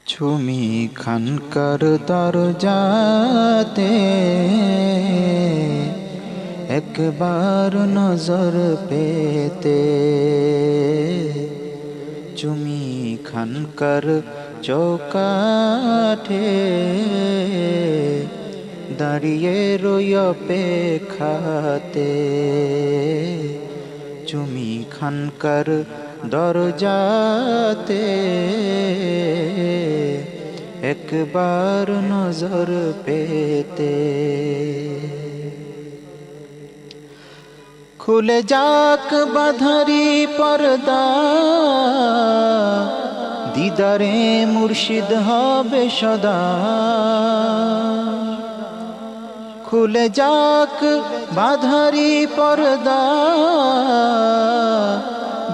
ছুমি খানকার দরজাতে একবার নজর পেতে, চুমি খানকার চৌকাঠে দাঁড়িয়ে রই অপেক্ষাতে, চুমি খানকার দরজাতে একবার নজর পেতে। খুলে যাক বাঁধারি পর্দা, দিদারে মুর্শিদ হবে সদা। খুলে যাক বাঁধারি পর্দা,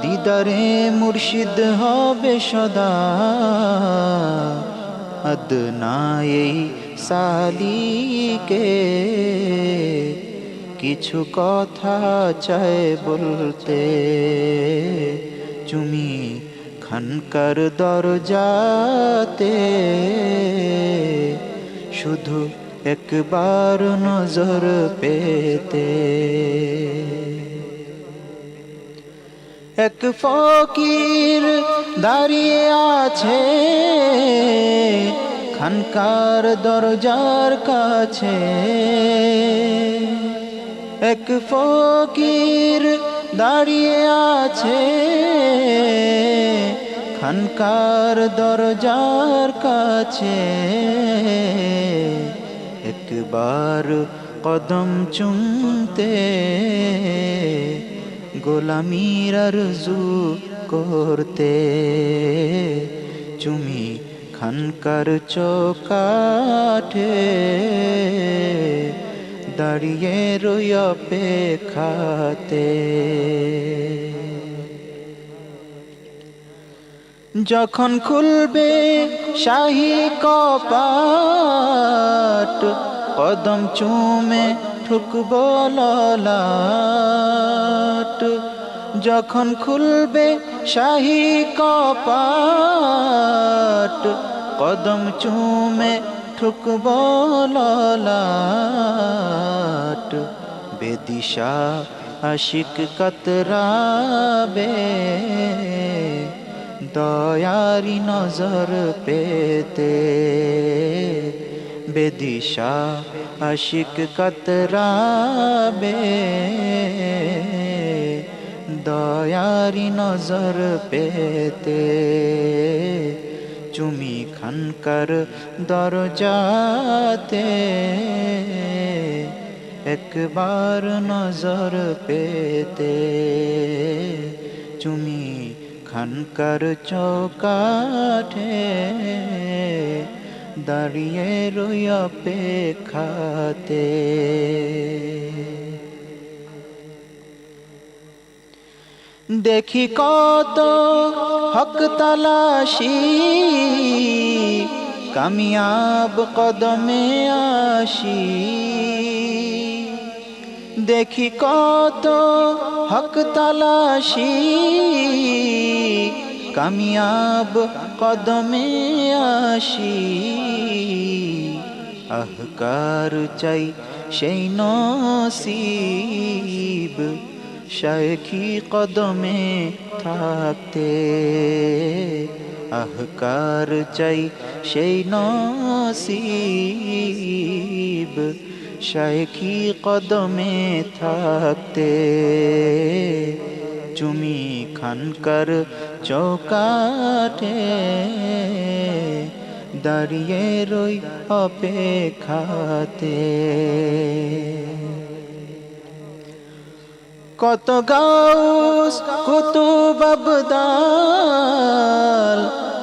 দিদারে মুর্শিদ হবে সদা। আদনায়ে সালিকে কিছু কথা চায় বলতে, চুমি খানকার দরজাতে শুধু একবার নজর পেতে। এক ফকির দাঁড়িয়ে আছে খানকার দরজার কাছে। এক ফকির দাঁড়িয়ে আছে খানকার দরজার কাছে। একবার কদম চুমতে গোলামির আরজু করতে, চুমি খানকার চৌকাঠে দাঁড়িয়ে রই অপেক্ষাতে। যখন খুলবে শাহী কপাট, কদম চুমে ঠুকব ললাট। যখন খুলবে শাহী কপাট, কদম চুমে ঠুকব ললাট। বেদিশা আশিক কতরাবে দয়ারি নজর পেতে। বেদিশা আশিক কতরাবে দয়ারি নজর পেতে, চুমি খানকার দরজাতে একবার নজর পেতে। চুমি খানকার চৌকাঠে দাঁড়িয়ে রই অপেক্ষাতে। দেখি কত হক তালাশি কামিয়াব কদমে আসি। দেখি কত হক তালাশি কামিয়াব কদমে আসি। আহকার চাই সেই নসিব শায়খি কদমে থাকতে। আহকার চাই সেই নসিব শায়খি কদমে থাকতে, চুমি খানকার চৌকাঠে দাঁড়িয়ে রই অপেক্ষাতে। কত গাউস কুতুব আবদাল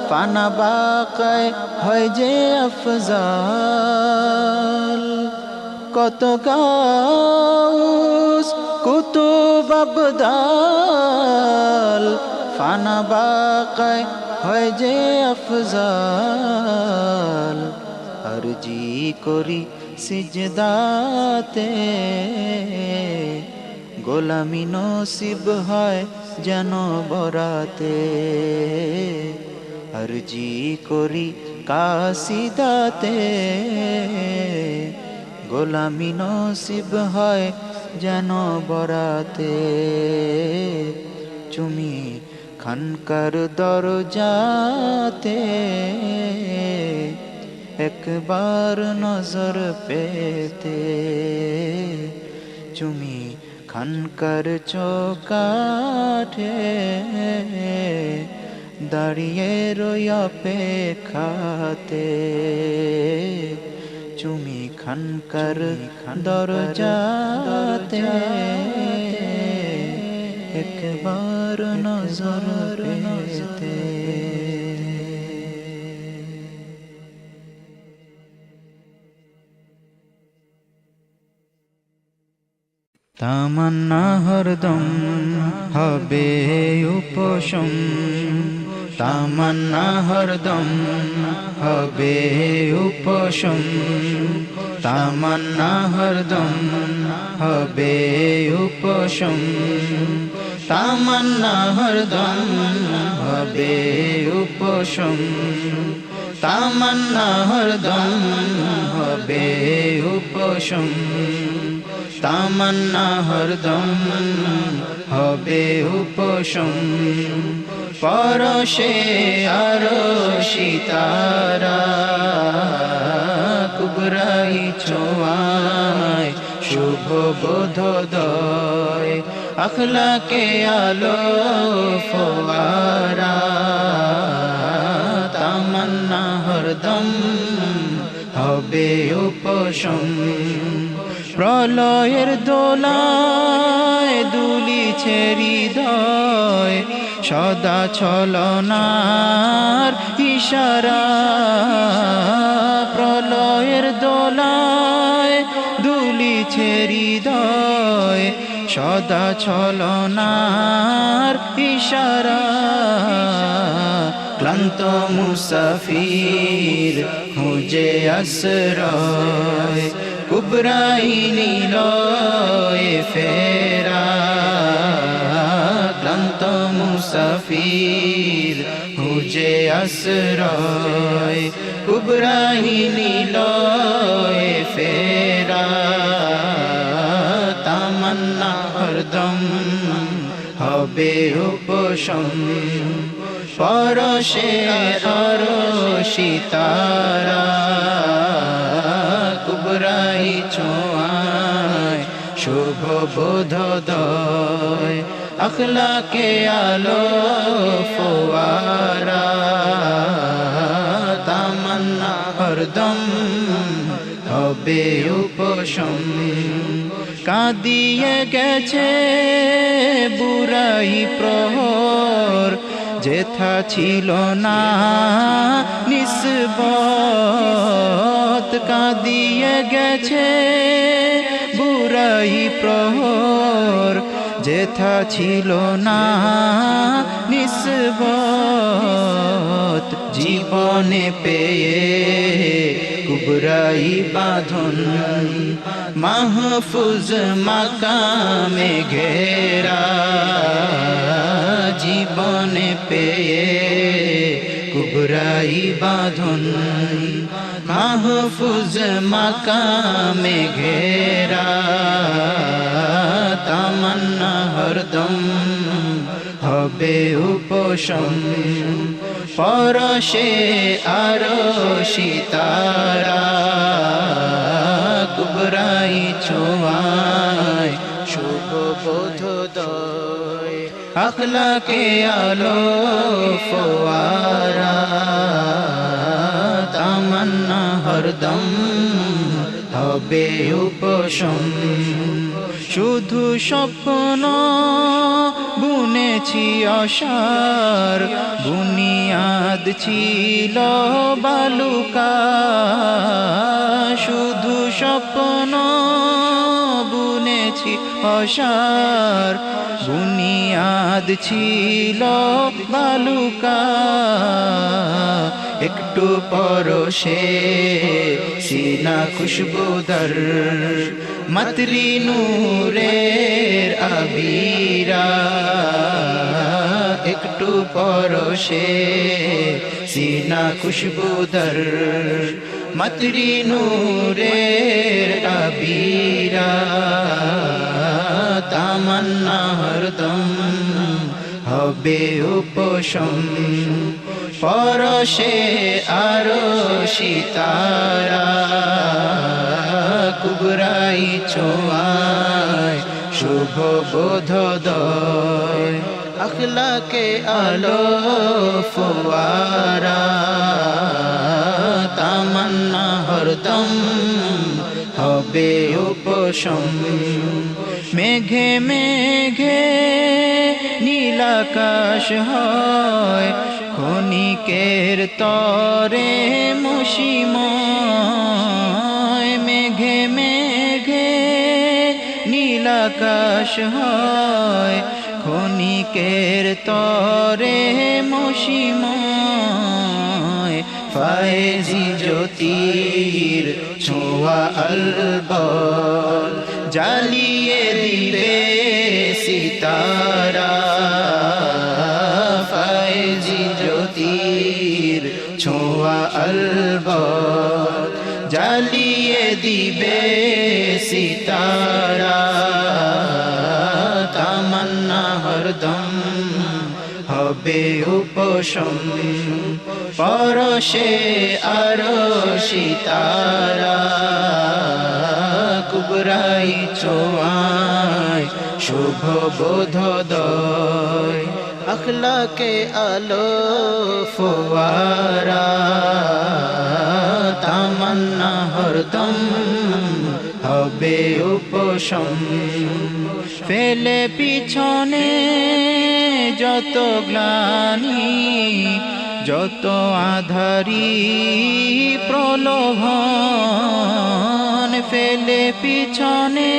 ফানা বাকায় হয় যে আফজাল। কত গাউস কুতুব আবদাল ফানা বাকায় হয় যে আফজাল। আরজি করি সিজদাতে গোলামি নসিব হয় যেন বরাতে। আরজি করি কাসিদাতে গোলামি নসিব হয় যেন বরাতে চুমি খানকার দরজাতে একবার নজর পেতে চুমি খানকার চৌকাঠে দাঁড়িয়ে রই অপেক্ষাতে চুমি খানকার দরজাতে একবার নজর পেতে তামান্না হরদম হবে উপশম তামান্না হরদম হবে উপশম তামান্না হরদম হবে উপশম তামান্না হরদম হবে উপশম তামান্না হরদম হবে উপশম তামান্না হরদম হবে উপশম পরশে আরো সিতারা কুবরাই ছোঁয়ায় শুভ বোধোদয় আখলাকে আলো ফোয়ারা তামান্না হরদম হবে উপশম প্রলয়ের দোলায় দুলিছে হৃদয় সদা ছলনার ইশারা প্রলয়ের দোলায় দুলিছে হৃদয় সদা ছলনার ইশারা ক্লান্ত মুসাফির খুঁজে আশ্রয় কুবরাই নিলয়ে ফেরা ক্লান্ত মুসাফির খুঁজে আশ্রয় কুবরাই নিলয়ে ফেরা তামান্না হরদম হবে উপশম পরশে আরো সিতারা কুবরাই ছোঁয়ায় শুভ বোধোদয় আখলাকে আলো ফোয়ারা তামান্না হরদম হবে উপশম কাঁদিয়ে গেছে বুড়াই প্রহর যেথা ছিল না নিসবত কাঁদিয়ে গেছে বুড়াই প্রহর যেথা ছিল না নিসবত জীবনে পেয়ে কুবরাই বাঁধন মাহফুজ মাকামে ঘেরা জীবনে পেয়ে কুবরাই বাঁধন মাহফুজ মাকামে ঘেরা তামান্না হরদম হবে উপশম পরশে আরো সিতারা কুবরাই ছোঁয়ায় শুভ বোধোদয় আখলাকে আলো ফোয়ারা তামান্না হরদম হবে উপশম শুধু স্বপ্ন বুনেছি আশার বুনিয়াদ ছিল বালুকা শুধু স্বপ্ন বুনেছি আশার বুনিয়াদ ছিল বালুকা একটু পরশে সিনা খুশবুদার মাতরি নূরের আবিরা একটু পরশে সিনা খুশবুদার মতরি নূরের আবিরা তামান্না হরদম হবে উপশম পরশে আরো সিতারা কুবরাই ছোঁয়ায় শুভ বোধোদয় আখলাকে আলো ফোয়ারা তামান্না হরদম হবে উপশম মেঘে মেঘে নীলাকাশ হয় ক্ষণিকের তরে মসিময় মেঘে মেঘে নীলাকাশ হয় ক্ষণিকের তরে মসিময় ফায়েজি জ্যোতির ছোঁয়া আলবল জ্বালিয়ে দিবে সিতারা ফায়েজি জ্যোতির ছোঁয়া আলবল জ্বালিয়ে দিবে সিতারা তামান্না হরদম হবে উপশম পরশে আরো সিতারা কুবরাই ছোঁয়ায় শুভ বোধোদয় আখলাকে আলো ফোয়ারা তামান্না হরদম হবে উপশম ফেলে পিছনে যত গ্লানি যত আধারি প্রলোভন ফেলে পিছনে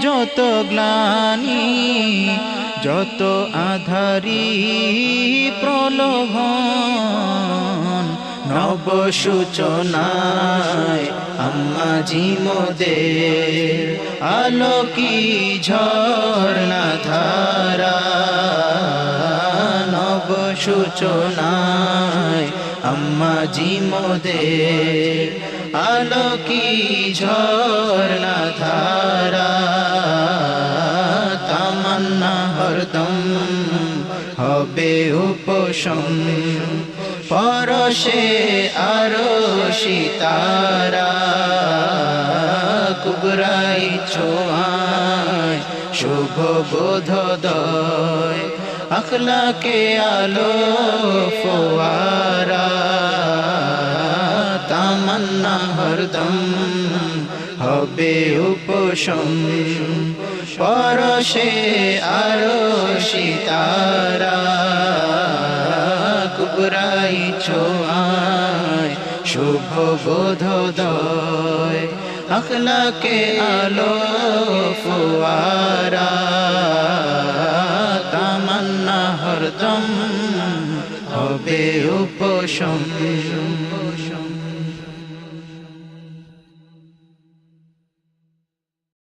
যত গ্লানি যত আধারি প্রলোভন নব সূচনায় আম্মা জিমোদের আলোকি ঝর্ণা ধারা নব সূচনায় আম্মা জিমোদের আলোকি ঝর্ণা ধারা তামান্না হরদম হবে উপশম পরশে আরো সিতারা কুবরাই ছোঁয়ায় শুভ বোধোদয় আখলাকে আলো ফোয়ারা তামান্না হরদম হবে উপশম পরশে আরো সিতারা কুবরাই ছোঁয়ায় শুভ বোধোদয় আখলাকে আলো ফোয়ারা তামান্না হরদম হবে উপশম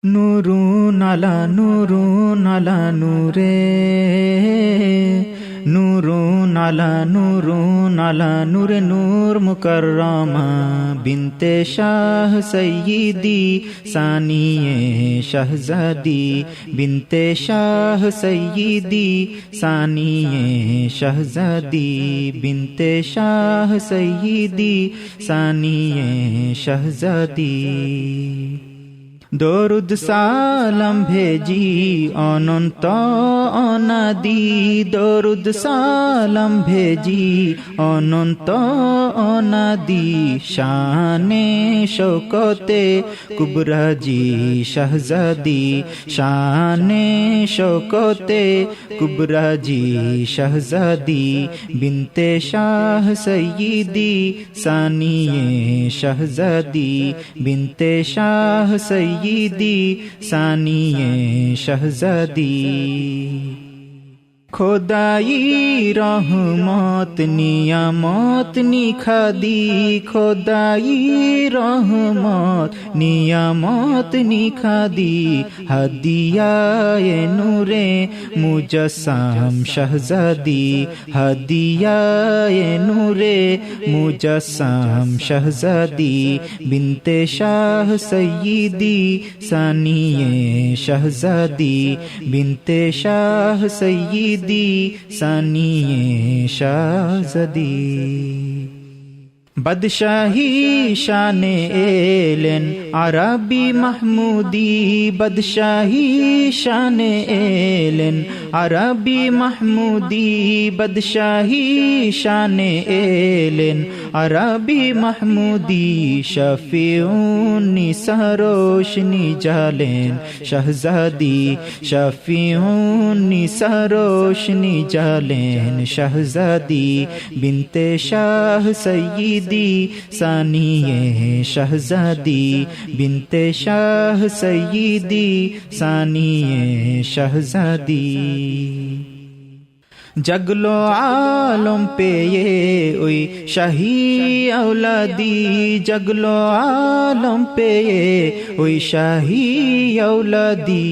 নূরুন আলা নূরে নূরুন আলা নূরে নূর মুকররমা বিনতে শাহ সৈয়দি সানিয়ে শাহজাদি বিনতে শাহ সৈয়দি সানিয়ে শাহজাদি বিনতে শাহ সৈয়দি সানিয়ে শাহজাদি দরুদ সালাম ভেজি অনন্ত অনাদি দরুদ সালাম ভেজি অনন্ত অনাদি শানে শৌকতে কুবরাজি শাহজাদি শানে শৌকতে কুবরাজি শাহজাদি বিনতে শাহ সৈয়দি সানিয়ে শাহজাদি বিনতে শাহ সৈয়দি সানিয়ে শাহজাদি খোদাই রহমত নিয়ামত নিখাদি, খোদাই রহমত নিয়ামত নিখাদি, হাদিয়ায়ে নূরে মুজাসসাম শাহজাদি, হাদিয়ায়ে নূরে মুজাসসাম শাহজাদি, বিনতে শাহ সৈয়দি সানিয়ে শাহজাদি, বিনতে শাহ সৈয়দি সানিয়ে শাহজাদি। বাদশাহী শানে এলেন আরবি মাহমুদি, বাদশাহী শানে এলেন আরবি মাহমুদি, বাদশাহী শানে এলেন আরবি মাহমুদি, শফিউন নিসা রোশনি জালেন শাহজাদি, শফিউন নিসা রোশনি জালেন শাহজাদি, বিনতে শাহ সৈয়দি সানিয়ে শাহজাদি, বিনতে শাহ সৈয়দি সানিয়ে শাহজাদি। জগলো আলম পেয়ে ওই শাহী আওলাদি, জগলো আলম পেয়ে ওই শাহী আওলাদি,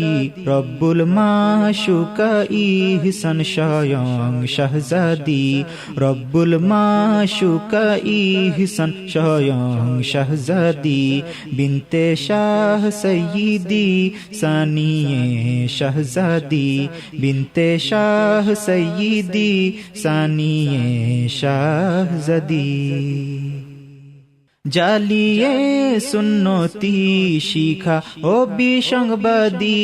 রব্বুল মাশুকা ইহসান স্বয়ং শাহজাদি, রব্বুল মাশুকা ইহসান স্বয়ং শাহজাদি, বিনতে শাহ সৈয়দি সানিয়ে শাহজাদি, বিনতে শাহ সৈয়দি সানিয়ে শাহজাদি। জালিয়ে সুন্নতি শিখা ও বিসংবাদী,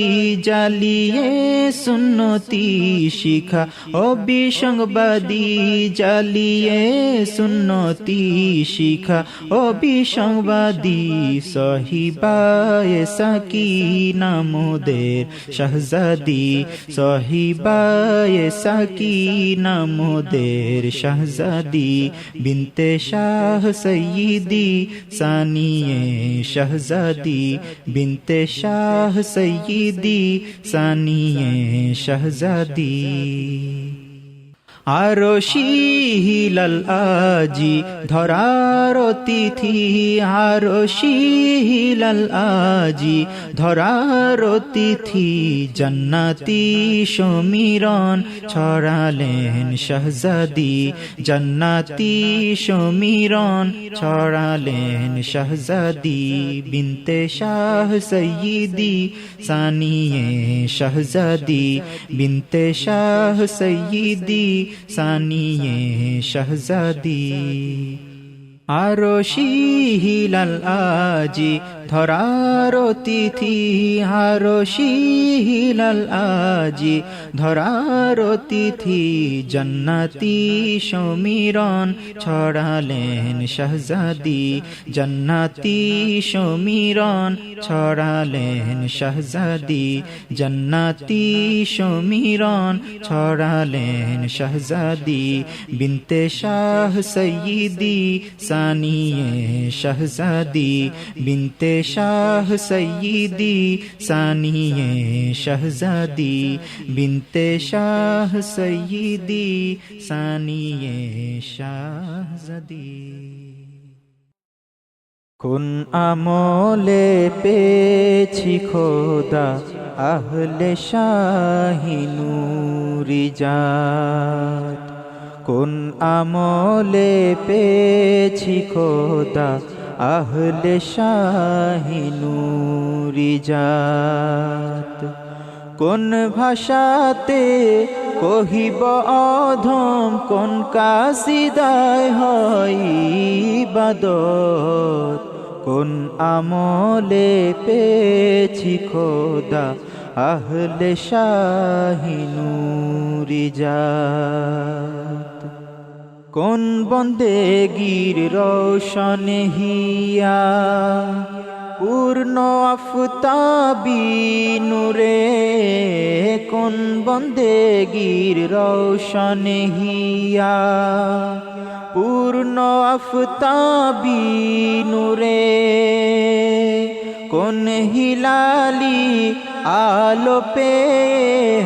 জালিয়ে সুন্নতি শিখা ও বিসংবাদী, জালিয়ে সুন্নতি শিখা ও বিসংবাদী, সহিবায়ে সাকিনা মোদের শাহজাদি, সহিবায়ে সাকিনা মোদের শাহজাদি, বিনতে শাহ সৈয়দি সানিয়ে শাহজাদি, বিনতে শাহ সৈয়দি সানিয়ে শাহজাদি। আরশি হিলাল আজি ধরার অতিথি, আরশি হিলাল আজি ধরার অতিথি, জান্নাতি সমীরণ ছড়ালেন শাহজাদি, জান্নাতি সমীরণ ছড়ালেন শাহজাদি, বিনতে শাহ সৈয়দি সানিয়ে শাহজাদি, বিনতে শাহ সৈয়দি সানিয়ে শাহজাদি। আরশি হিলাল আজি ধরার অতিথি, আরশি হিলাল আজি ধরার অতিথি, জান্নাতি সমীরণ ছড়ালেন শাহজাদি, জান্নাতি সমীরণ ছড়ালেন শাহজাদি, জান্নাতি সমীরণ ছড়ালেন শাহজাদি, বিনতে শাহ সৈয়দি সানিয়ে শাহজাদি, বিনতে শাহ সৈয়দি সানিয়ে শাহজাদি, বিনতে শাহ সৈয়দি সানিয়ে শাহজাদি। কোন আমলে পেয়েছি খোদা আহলে শাহী নূরি জাত, কোন আমলে পেয়েছি খোদা আহলে শাহী নূরি জাত, কোন ভাষাতে কহিব অধম, কোন কাসিদায় হয় ইবাদত, কোন আমলে পেয়েছি খোদা আহলে শাহী নূরি জাত, কোন বন্দেগীর রোশন হিয়া পূর্ণ আফতাবি নূরে, কোন বন্দেগীর রোশন হিয়া পূর্ণ আফতাবি নূরে, কোন হিলালি আলো পে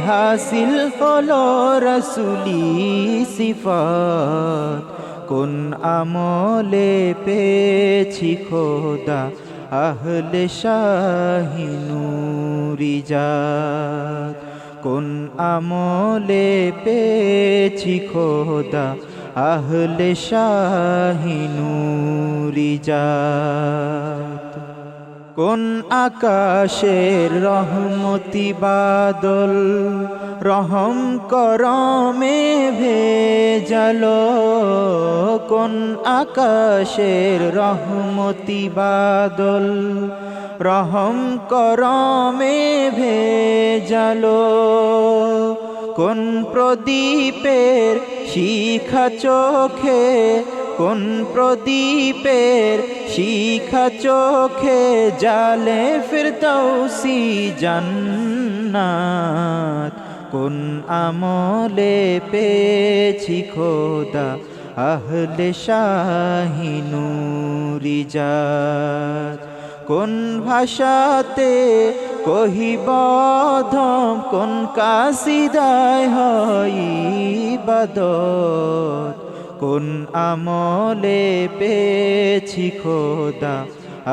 হাসিল হলো রসুলি সিফাত, কোন আমলে পেয়েছি খোদা আহলে শাহি নূরি জাত, কোন আমলে পেয়েছি খোদা আহলে শাহি নূরি জাত। কোন আকাশের রহমতি বাদল রহম করমে ভেজালো, কোন আকাশের রহমতি বাদল রহম করমে ভেজালো, কোন প্রদীপের শিখা চোখে, কোন প্রদীপের শিখা চোখে জালে ফিরদৌসি জান্নাত, কোন আমলে পেয়েছি খোদা আহলে শাহি নূরি জাত, কোন ভাষাতে কহিব ধম, কোন কাসিদায় হয় ইবাদত, কোন আমলে পেয়েছি খোদা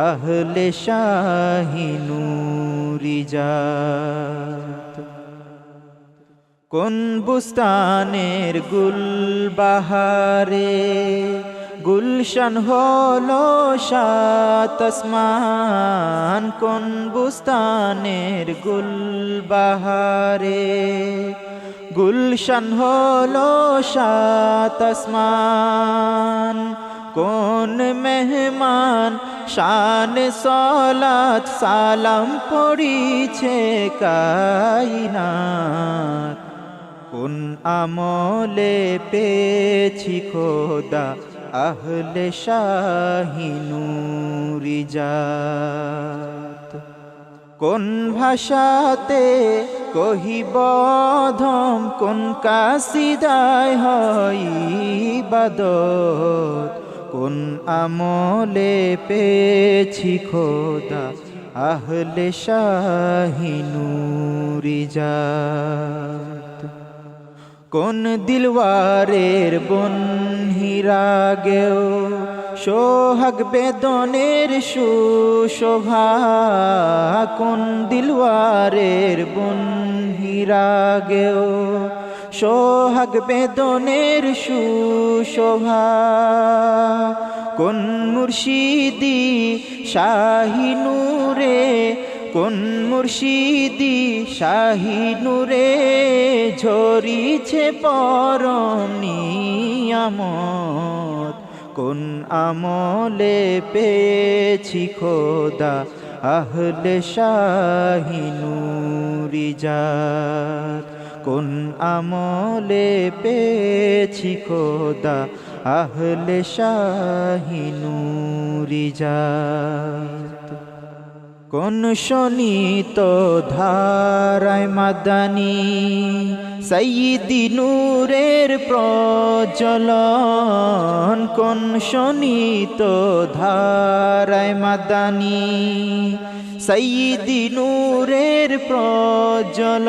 আহলে শাহি নূরি জাত। কোন বুস্তানের গুলবাহারে গুলশান হলো সাত আসমান, কোন বুস্তানের গুলবাহারে গুলশান হলো সাত আসমান, কোন মেহমান শান সলাত সালাম পড়িছে কায়নাত, কোন আমলে পেয়েছি খোদা আহলে শাহি নূরি জাত, কোন ভাষাতে কহিব ধম, কোন কাসিদায় হয় ইবাদত, কোন আমলে পেয়েছি খোদা আহলে শাহি নূরি জাত, কোন দিলওয়ারের বন হীরা গেও সোহাগ বেদনের সুশোভা, কোন দিলওয়ারের বন হীরা গেও সোহাগ বেদনের সুশোভা, কোন মুর্শিদি শাহি নূরে, কোন মুর্শিদি শাহি নূরে ঝরিছে পরম নিয়ামত, কোন আমলে পেয়েছি খোদা আহলে শাহি নূরি জাত, কোন আমলে পেয়েছি খোদা আহলে শাহি নূরি জাত, কোন শোনিত ধারায় মাদানী সাইয়্যিদি নূরের প্রজ্বলন, কোন শোনিত ধারায় মাদানী সাইয়্যিদি নূরের প্রজ্বলন,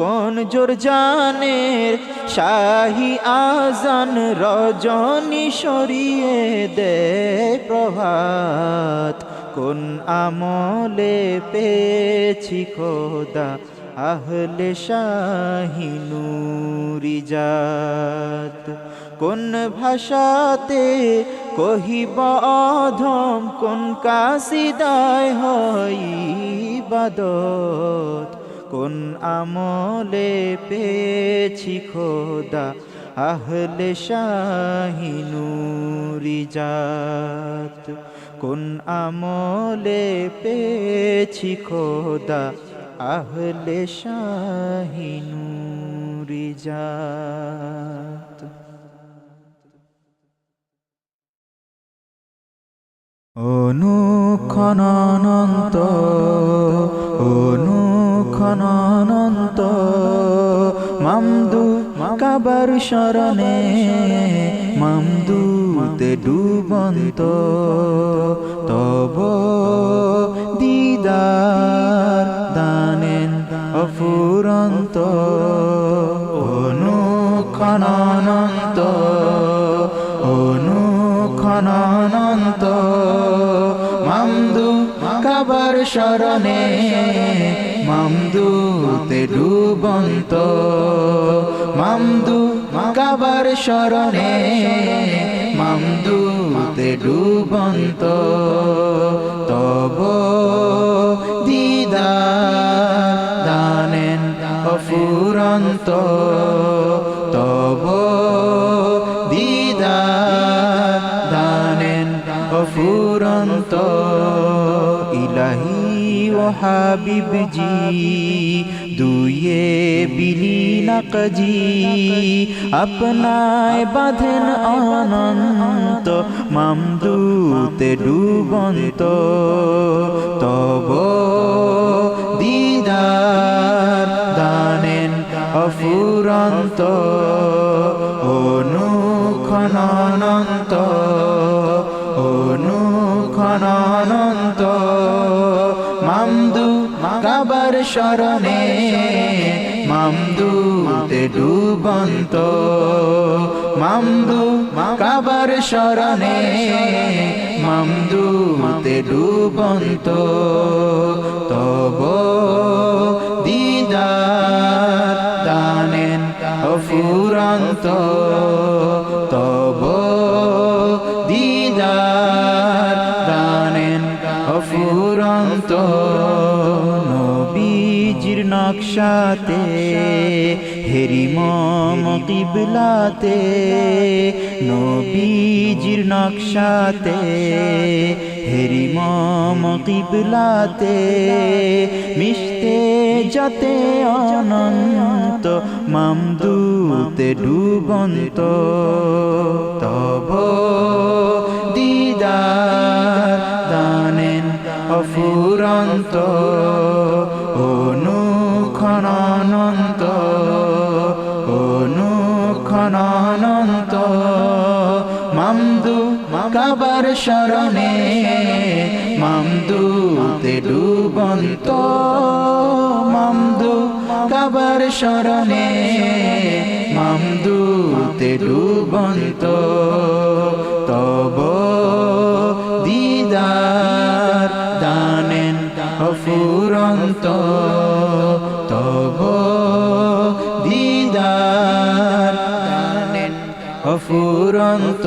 কোন জোরজানের শাহী আজান রজনী সরিয়ে দেয় প্রভাত, কোন আমলে পেয়েছি খোদা আহলে শাহি নূরি জাত, কোন ভাষাতে কহিব অধম, কোন কাসিদায় হয় ইবাদত, কোন আমলে পেয়েছি খোদা আহলে শাহি নূরি জাত, কোন আমলে পেয়েছি খোদা আহলে শাহি নূরি জাত। অনুক্ষণ অনন্ত, অনুক্ষণ অনন্ত মামদু কাবার শরণে, মামদুতে ডুবন্ত তব অনন্ত মামদু কাবার শরণে মামদুতে ডুবন্ত মামদু কাবার শরণে মামদুতে ডুবন্ত তব দিদার দানেন অফুরন্ত তব দিদার দানেন অফুরন্ত ইলাহি ও হাবিব জি দুয়ে বিলীন কজি আপনায় বাঁধেন অনন্ত মামদুতে ডুবন্ত তব দিদার দানেন অফুরন্ত অনুক্ষণানন্ত অনুক্ষণানন্ত মামদু কাবার শরণে মামদুতে ডুবন্ত মামদু কাবার শরণে মামদুতে ডুবন্ত তব দিদার দানেন অফুরন্ত তব দিদার দানেন অফুরন্ত নবীজির নকশাতে হেরিমম কিবলাতে নবীজির নকশাতে হেরিমম কিবলাতে মিশতে যাতে অনন্ত মামদুতে ডুবন্ত তব দিদার দানেন অফুরন্ত অনুক্ষণানন্ত অনুক্ষণানন্ত মামদু কাবার শরণে মামদুতে ডুবন্ত মামদু কাবার শরণে মামদুতে ডুবন্ত তব দিদার দানেন অফুরন্ত তব দিদার দানেন অফুরন্ত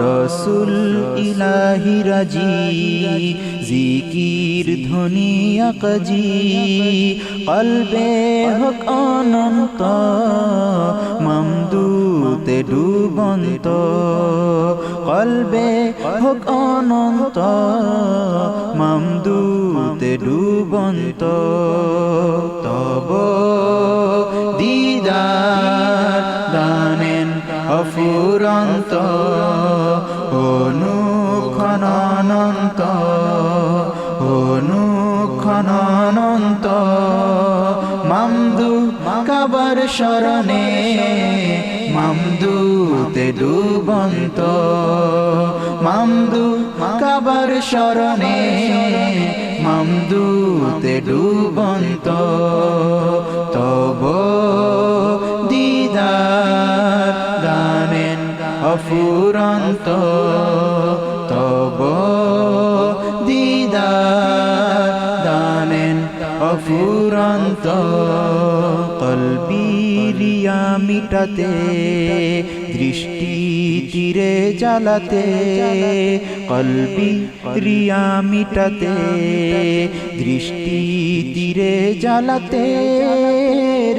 রসুল ইলাহি রাজি জিকির ধ্বনি আকজি কলবে হক অনন্ত মামদুতে ডুবন্ত কলবে হক অনন্ত মামদুতে ডুবন্ত তব দিদার দানেন অফুরন্ত অনুক্ষণানন্ত অনুক্ষণানন্ত মামদু কাবার শরণে মামদুতে ডুবন্ত মামদু কাবার শরণে মামদুতে ডুবন্ত তব দিদার দানেন অফুরন্ত তব দিদার দানেন অফুরন্ত কলবি রিয়া মিটাতে দৃষ্টি তীরে জ্বালাতে কলবি রিয়া মিটাতে দৃষ্টি তীরে জ্বালাতে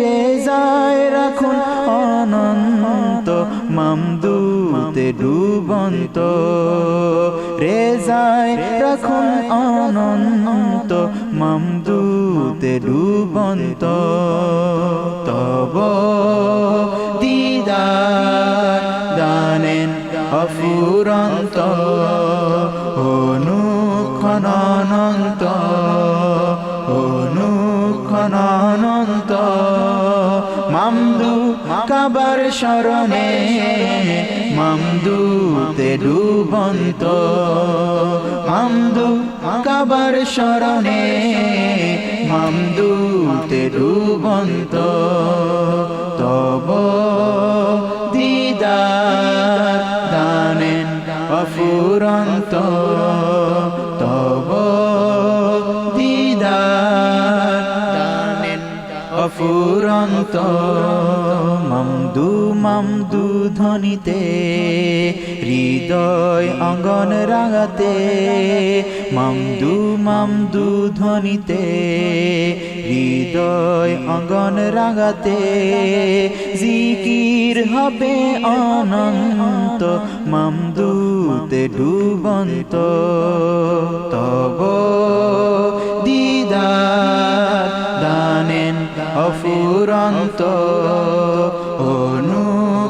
রেজায় রাখুন অনন্ত মামদুতে ডুবন্ত রেজায় রাখুন অনন্ত মামদুতে ডুবন্ত তব দিদার দানেন অফুরন্ত অনুক্ষণানন্ত অনুক্ষণানন্ত মামদু কাবার শরণে মামদুতে ডুবন্ত মামদু কাবার শরণে মামদুতে ডুবন্ত তব দিদার দানেন অফুরন্ত তব দিদার দানেন অফুরন্ত মামদু মামদু ধ্বনিতে হৃদয় অঙ্গন রাগাতে মামদু মামদু ধ্বনিতে হৃদয় অঙ্গন রাগাতে জিকির হবে অনন্ত মামদুতে ডুবন্ত তব দিদার দানেন অফুরন্ত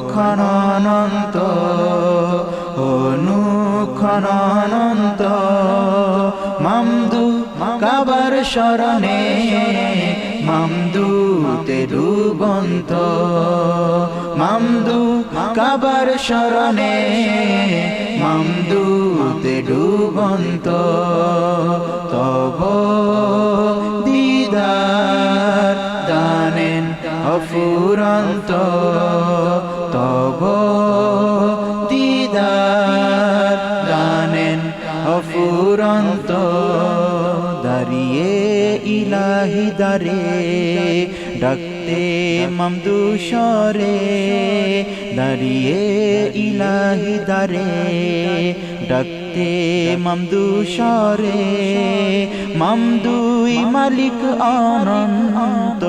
অনুক্ষণানন্ত অনুক্ষণানন্ত মামদু কাবার শরণে মামদুতে ডুবন্ত মামদু কাবার শরণে মামদুতে ডুবন্ত তব দিদার দানেন অফুরন্ত তব দিদার দানেন অফুরন্ত দাঁড়িয়ে ইলাহি দারে ডাকতে মামদু স্বরে দাঁড়িয়ে ইলাহি দারে ডাকতে মামদু স্বরে মামদুই মালিক অনন্ত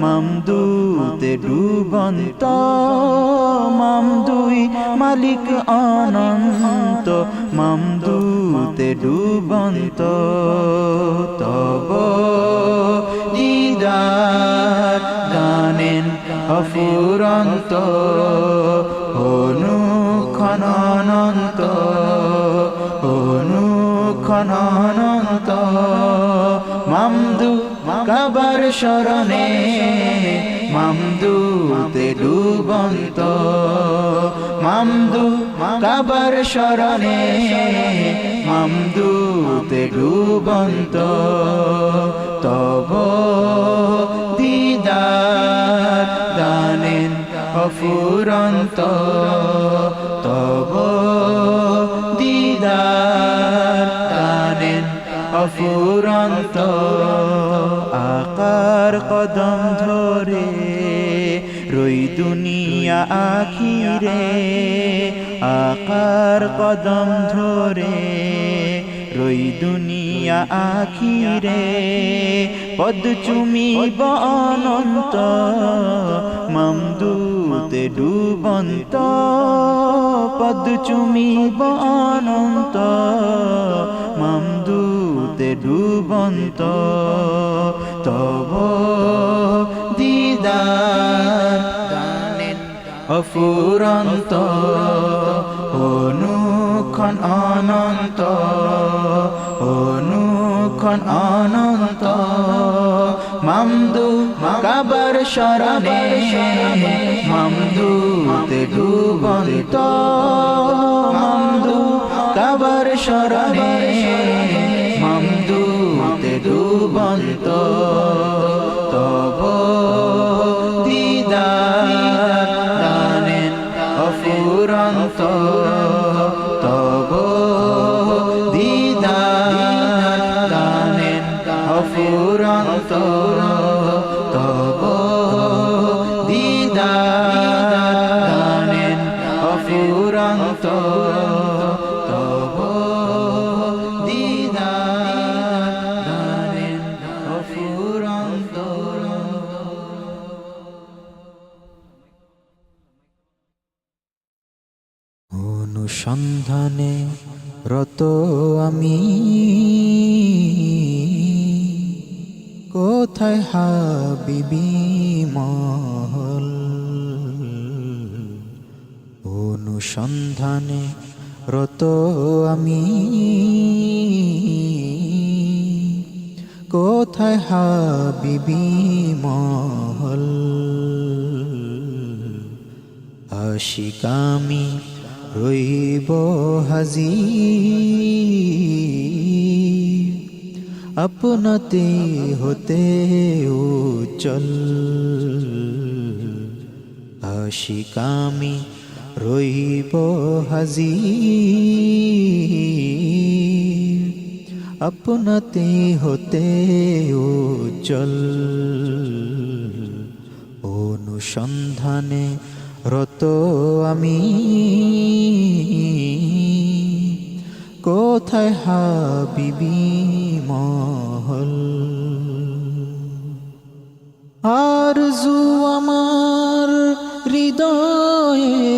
মামদুতে ডুবন্ত মামদুই মালিক অনন্ত মামদুতে ডুবন্ত তব দিদার দানেন অফুরন্ত অনুক্ষণানন্ত অনুক্ষণানন্ত মামদু কাবার শরণে মামদুতে ডুবন্ত মামদু কাবার শরণে মামদুতে ডুবন্ত তব দিদার দানেন অফুরন্ত তব দিদার দানেন অফুরন্ত আকার কদম ধরে রই দুনিয়া আখিরে আকার কদম ধরে রই দুনিয়া আখিরে পদ চুমিব অনন্ত মামদুতে ডুবন্ত পদ চুমিব অনন্ত মামদুতে ডুবন্ত তব দিদার দানেন অফুরন্ত অনুক্ষণ অনন্ত অনুক্ষণ অনন্ত মামদু কাবার শরণে মামদুতে ডুবন্ত মামদু কাবার শরণে মামদুতে ডুবন্ত তব দিদার দানেন অফুরন্ত তব দিদার দানেন অফুরন্ত তব দিদার দানেন অফুরন্ত তব দিদার দানেন অফুরন্ত অনুসন্ধানে রত আমি কোথায় হাবিবি মহল অনুসন্ধানে রত আমি কোথায় হাবিবি মহল আশিকামি রইব হাজির আপনাতে হতে উজ্জ্বল আশিকামি রইব হাজির আপনাতে হতে উজ্জ্বল অনুসন্ধানে রত আমি কোথায় হাবিবি মহল আরজু আমার হৃদয়ে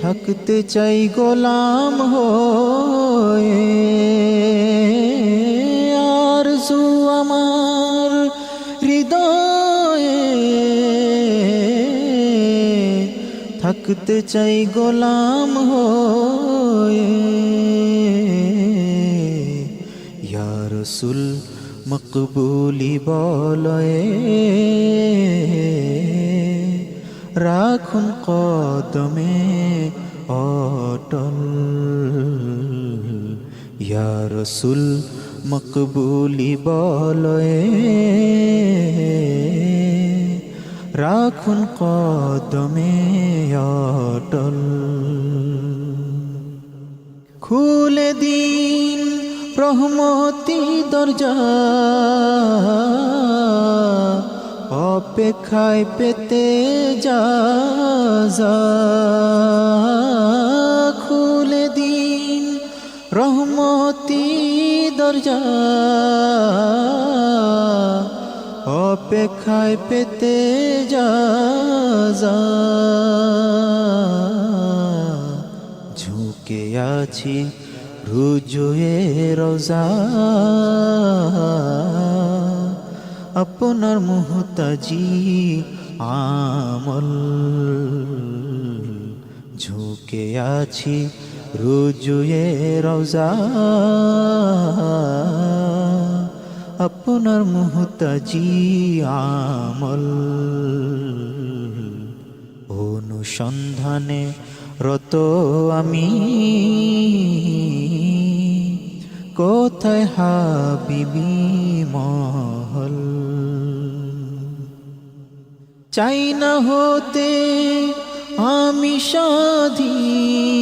থাকতে চাই গোলাম হয়ে আরজু আমার হৃদয়ে থাকতে চাই গোলাম হয়ে ইয়া রাসূল মকবুলি বলয়ে রাখুন কদমে অটল ইয়া রাসূল মকবুলি বলয়ে রাখুন কদমে অটল খুলে দিন রহমতি দরজা অপেক্ষায় পেতে যা খুলে দিন রহমতি দরজা অপেক্ষায় পেতে যা ঝুঁকে আছি রুজুয়ে রোজা আপনার মুহতাজি আমল ঝুঁকে আছি রুজুয়ে রোজা আপনার মুহতাজি আমল অনুসন্ধানে রত আমি কোথায় হাবিবি মহল চাই না হতে আমি স্বাধীন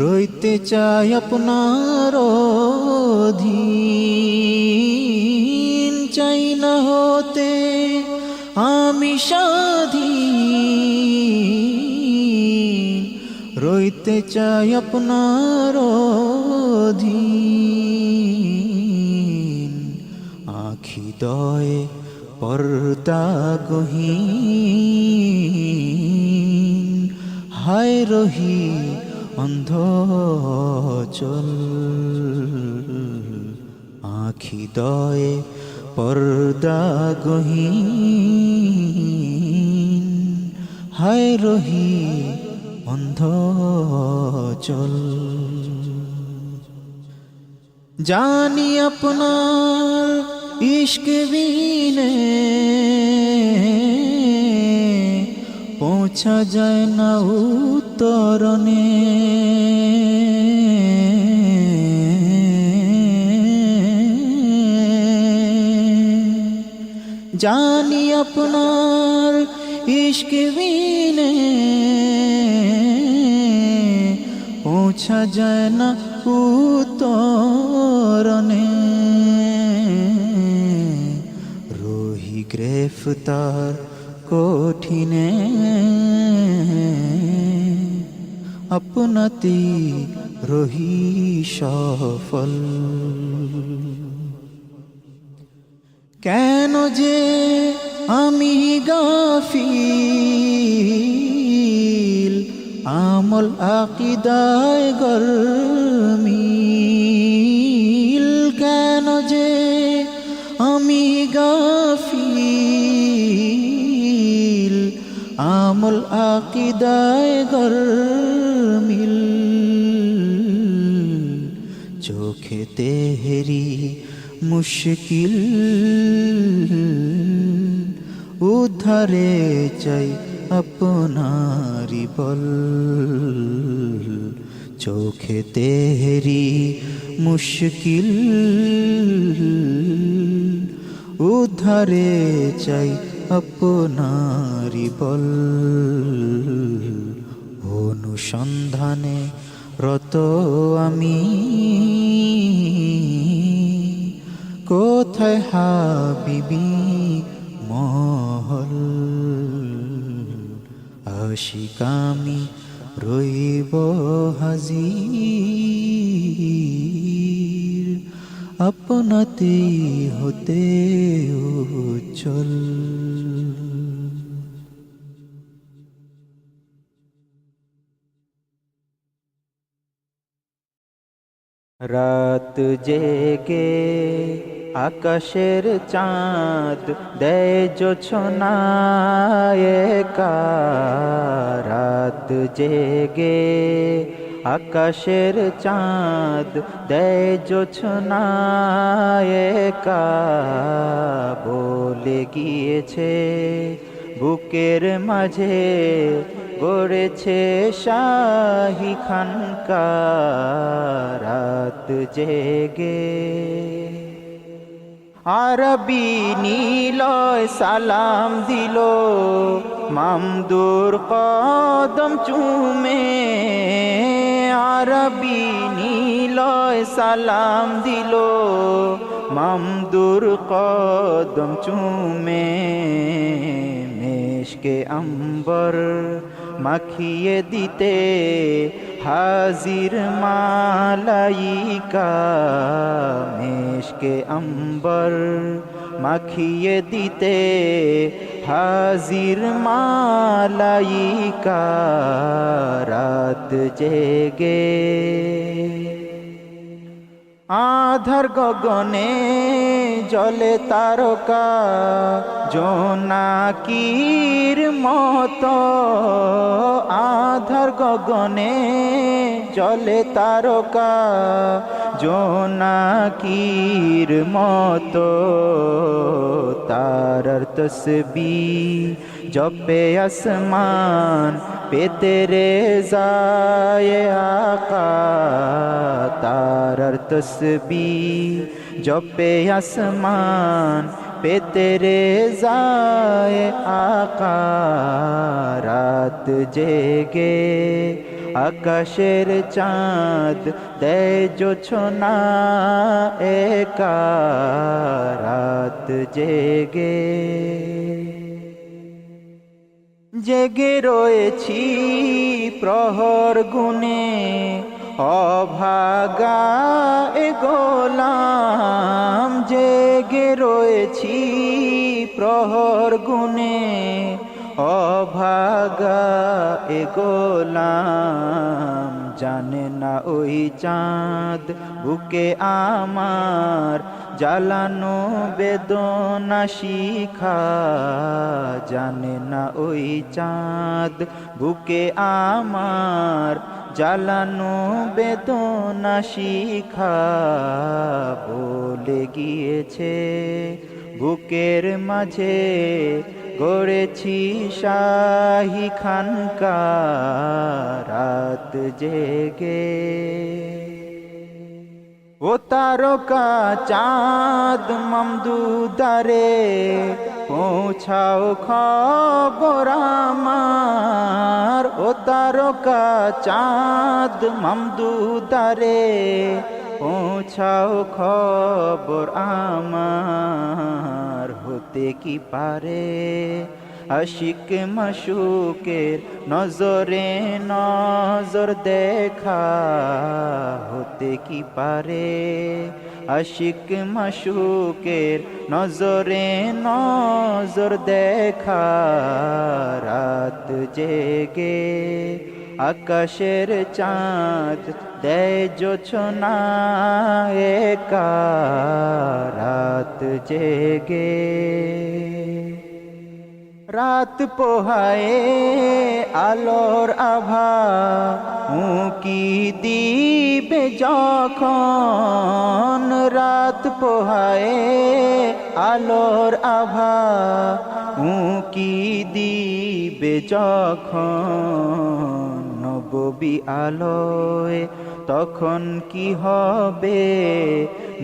রইতে চাই আপনার অধীন চাই না হতে আমি স্বাধীন রইতে চাই আপনার অধীন আখি দয়ে পর্দা গহীন হায় রহি অন্ধ চল আখি দয়ে পর্দা গহীন হায় রহি অন্ধ চল জানি আপনার ইশক বিনে পৌঁছা যায় না উত্তরণে জানি আপনার ইশক বিনে পৌঁছা যায় না উত্তরণে রহি গ্রেফতার কঠিনে আপনাতি রহি সফল কেন যে আমি গাফিল আমল আকিদায় গরমিল কেন যে আমি গাফিল আমল আকিদায় গরমিল চোখে তেহরি মুশকিল উদ্ধারে চাই আপনারি বল চোখে তেহরি মুশকিল উদ্ধারে চাই আপনারি বল অনুসন্ধানে রত আমি কোথায় হাবিবি মহল, আশিকামি রইব হাজির, আপনাতে হতে উজ্জ্বল। রাত জেগে আকাশের চাঁদ দেয় জোছনা একা, রাত জেগে আকাশের চাঁদ দেয় জোছনা একা, বলে গিয়েছে বুকের মাঝে গড়েছে শাহী খানকা। রাত জেগে আরবি নীলয় সালাম দিল, মামদুর কদম চুমে। আরবি নীলয় সালাম দিল, মামদুর কদম চুমে। মেশকে আম্বর মাখিয়ে দিতে হাজির মালাইকা, মেশকে আম্বর মাখিয়ে দিতে হাজির মালাইকা। রাত জেগে আধার গগনে জলে তারকা, জোনাকির মতো। আধার গগনে জলে তারকা, জোনাকির মতো। তারার তসবিহ জপে আসমান পেতে রে যায় আকা। তারার তসবিহ জপে আসমান পেতে রে যায় আকা। রাত জেগে আকাশের চাঁদ দেয় জোছনা একা। রাত জেগে জেগে রয়েছি প্রহর গুনে, অভাগা এ গোলাম। জেগে রয়েছি প্রহর গুনে, অভাগা এ গোলাম। জানে না ওই চাঁদ বুকে আমার জ্বালানো বেদনা শিখা। জানে না ওই চাঁদ বুকে আমার জ্বালানো বেদনা শিখা। বলে গিয়েছে বুকের মাঝে গড়েছি শাহী খানকা। রাত জেগে ও তারকা চাঁদ মামদুদারে পৌঁছাও খবর আমার। ও তারকা চাঁদ মামদুদারে পৌঁছাও খবর আমার। হতে কি পারে আশিক মাশুকের নজরে নজর দেখা। হতে কি পারে আশিক মাশুকের নজরে নজর দেখা। রাত জেগে আকাশের চাঁদ দেয় জোছনা একা। রাত জেগে রাত পোহায়ে আলোর আভা উকি দিবে যখন। রাত পোহায়ে আলোর আভা উকি দিবে যখন। নববী আলোয় তখন কি হবে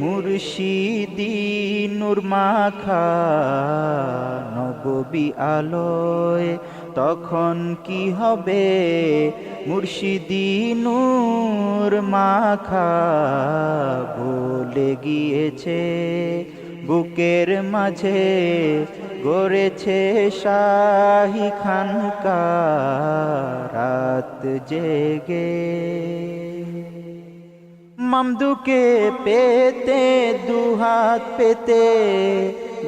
মুর্শিদি নূর মাখা। নববী আলোয় তখন কি হবে মুর্শিদি নূর মাখা ভুলে গিয়েছে বুকের মাঝে গড়েছে শাহী খানকা রাত জেগে মামদুকে পেতে দুহাত পেতে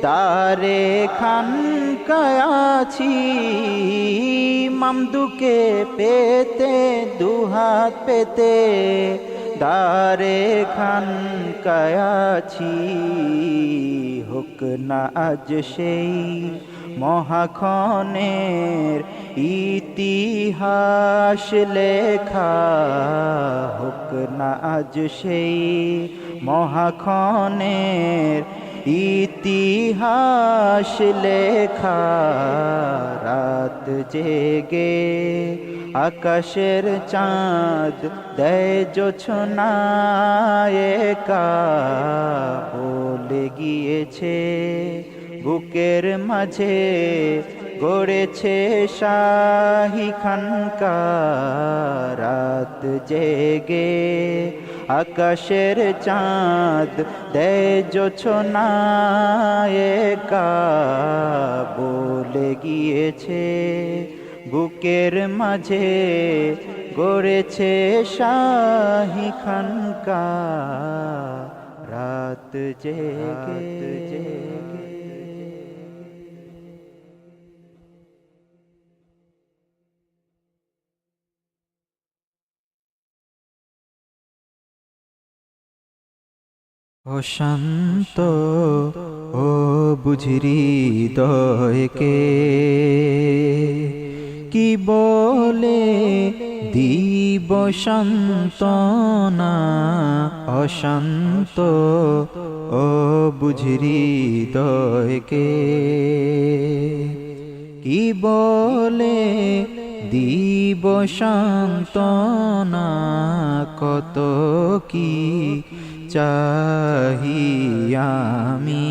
দারে খানকায় আছি মামদুকে পেতে দুহাত পেতে দারে খানকায় আছি হোক না আজ সেই মহাক্ষণের ইতিহাস লেখা হোক না আজ সেই মহাক্ষণের ইতিহাস লেখা রাত জেগে আকাশের চাঁদ দেয় জোছনা একা বলে গিয়েছে বুকের মাঝে গড়েছে শাহী খানকা রাত জেগে আকাশের চাঁদ দেয় জোছনা একা বলে গিয়েছে বুকের মাঝে গড়েছে শাহী খানকা রাত জেগে ও শান্ত ও বুঝিরি হৃদয়কে কি বলে দিব সান্তনা অশান্ত ও বুঝিরি হৃদয়কে কি বলে দিব সান্তনা কত কি চাহি আমি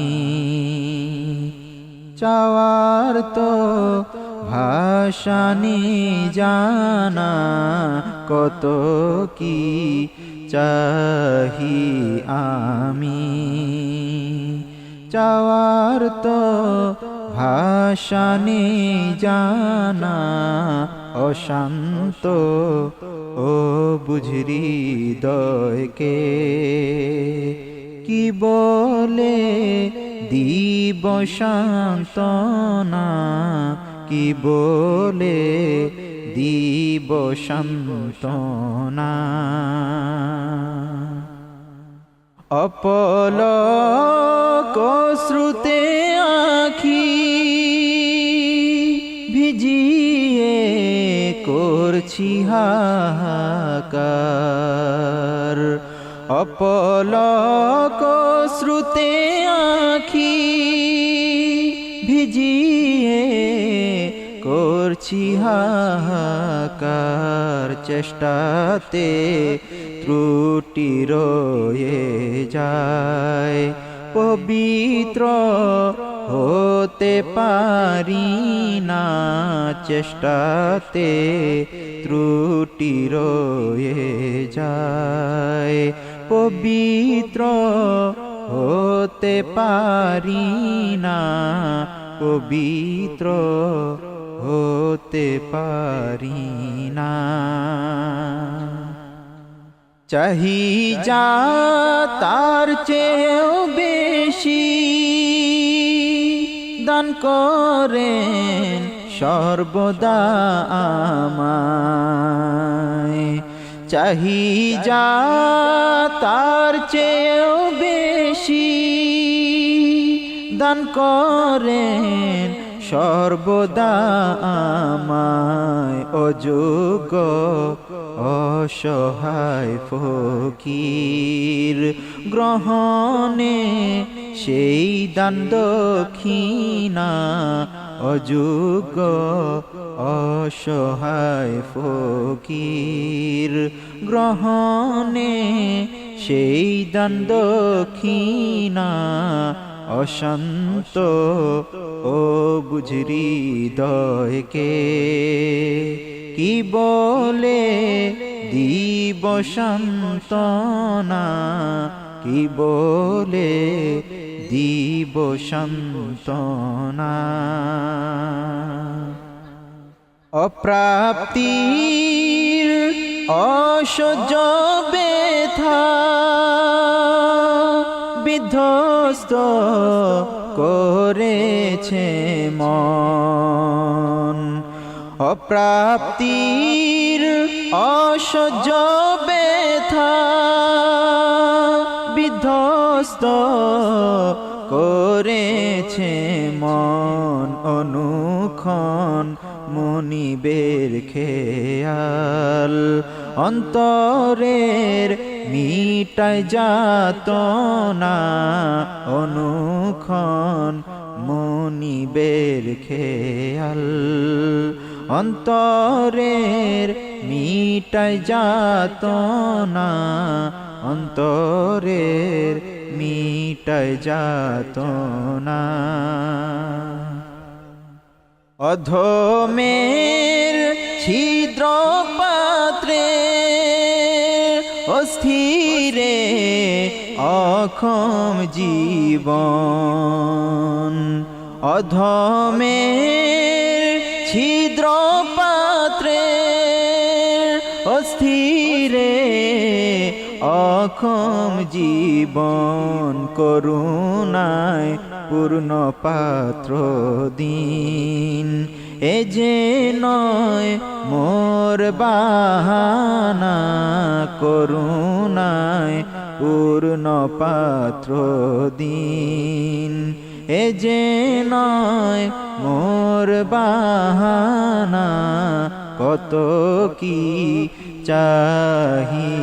চাওয়ার তো ভাষানি জানা কত কি চাহি আমি চাওয়ার তো ভাষানি জানা অশান্ত ও বুঝরি হৃদয়কে কি বলে দিব সান্তনা কি বলে দিব সান্তনা অপলক শ্রুতে আখি ভিজিয়ে করছি হাহাকার অপলক শ্রুতে আখি ভিজিয়ে করছি হাহাকার চেষ্টাতে ত্রুটি রয়ে যায় পবিত্র হতে পারি না চেষ্টাতে ত্রুটি রয়ে যায় পবিত্র হতে পারি না পবিত্র হতে পারি না চাহি যা তার চেয়েও বেশি দান করেন সর্বদা আমায় চাহি যা তার চেয়েও বেশি দান করেন সর্বদা আমায় অযোগ্য অসহায় ফকির গ্রহণে সেই দান দক্ষিণা অযোগ্য অসহায় ফকির গ্রহণে সেই দান দক্ষিণা অশান্ত ও বুঝরি হৃদয়কে কি বলে দিব সান্ত্বনা, কি বলে দিব সান্ত্বনা। অপ্রাপ্তির অসহ্য ব্যথা বিধ্বস্ত করেছে মন, অপ্রাপ্তির অসহ্য ব্যথা বিধ্বস্ত করেছে মন। অনুক্ষণ মনিবের খেয়াল অন্তরের মিটায় যাতনা, অনুক্ষণ মনিবের খেয়াল অন্তরের মিটায় যাতনা, অন্তরের মিটায় যাতনা। অধমের ছিদ্র পাত্রে অস্থিরে অক্ষম জীবন, অধমের ছিদ্র পাত্রে অস্থিরে অক্ষম জীবন। করুণায় পূর্ণ পাত্র দিন, এ যে নয় মোর বাহানা, করুণায় পূর্ণ পাত্র দিন, এ যে নয় মোর বাহানা। কত কি চাহি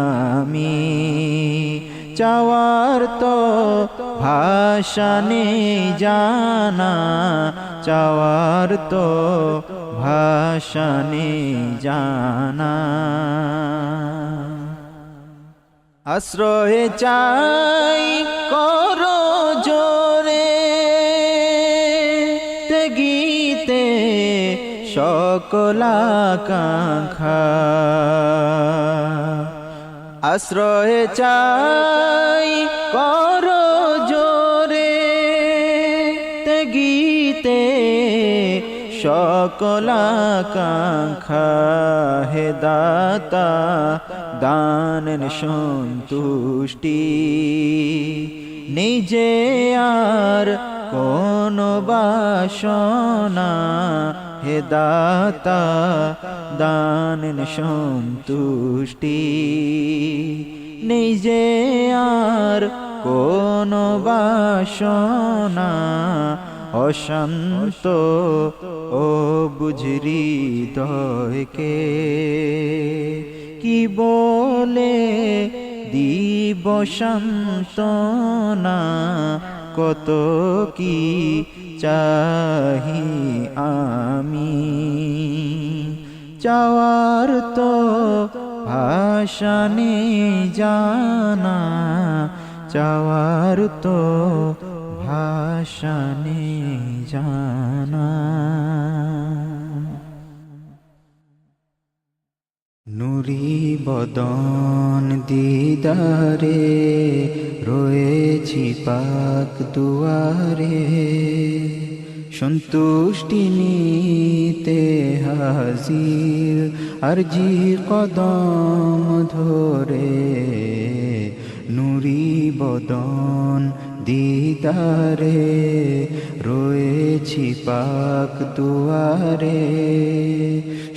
আমি, চাওয়ার তো ভাষা নেই জানা, চাওয়ার তো ভাষা নেই জানা। আশ্রয় চাই করো জোরে তেগিতে সকল আকাঙ্ক্ষা, আশ্রয় চাই করো জোরে তেগিতে সকল আকাঙ্ক্ষা। হে দাতা দানের সন্তুষ্টি, নিজে আর কোন বাসনা, হে দাতা দানের সন্তুষ্টি, নিজে আর কোন বাসনা। অশান্ত ও বুঝরি হৃদয়কে কি বলে দিব সান্ত্বনা, কত কি চাহি আমি, চাওয়ার তো ভাষা নেই জানা, চাওয়ার তো ভাষা নেই জানা। নুরি বদন দিদারে রয়েছি পাক দুয়ারে, সন্তুষ্টি নিতে হাজির আরজি কদম ধরে। নুরি বদন দিদারে রয়েছি পাক দুয়ারে,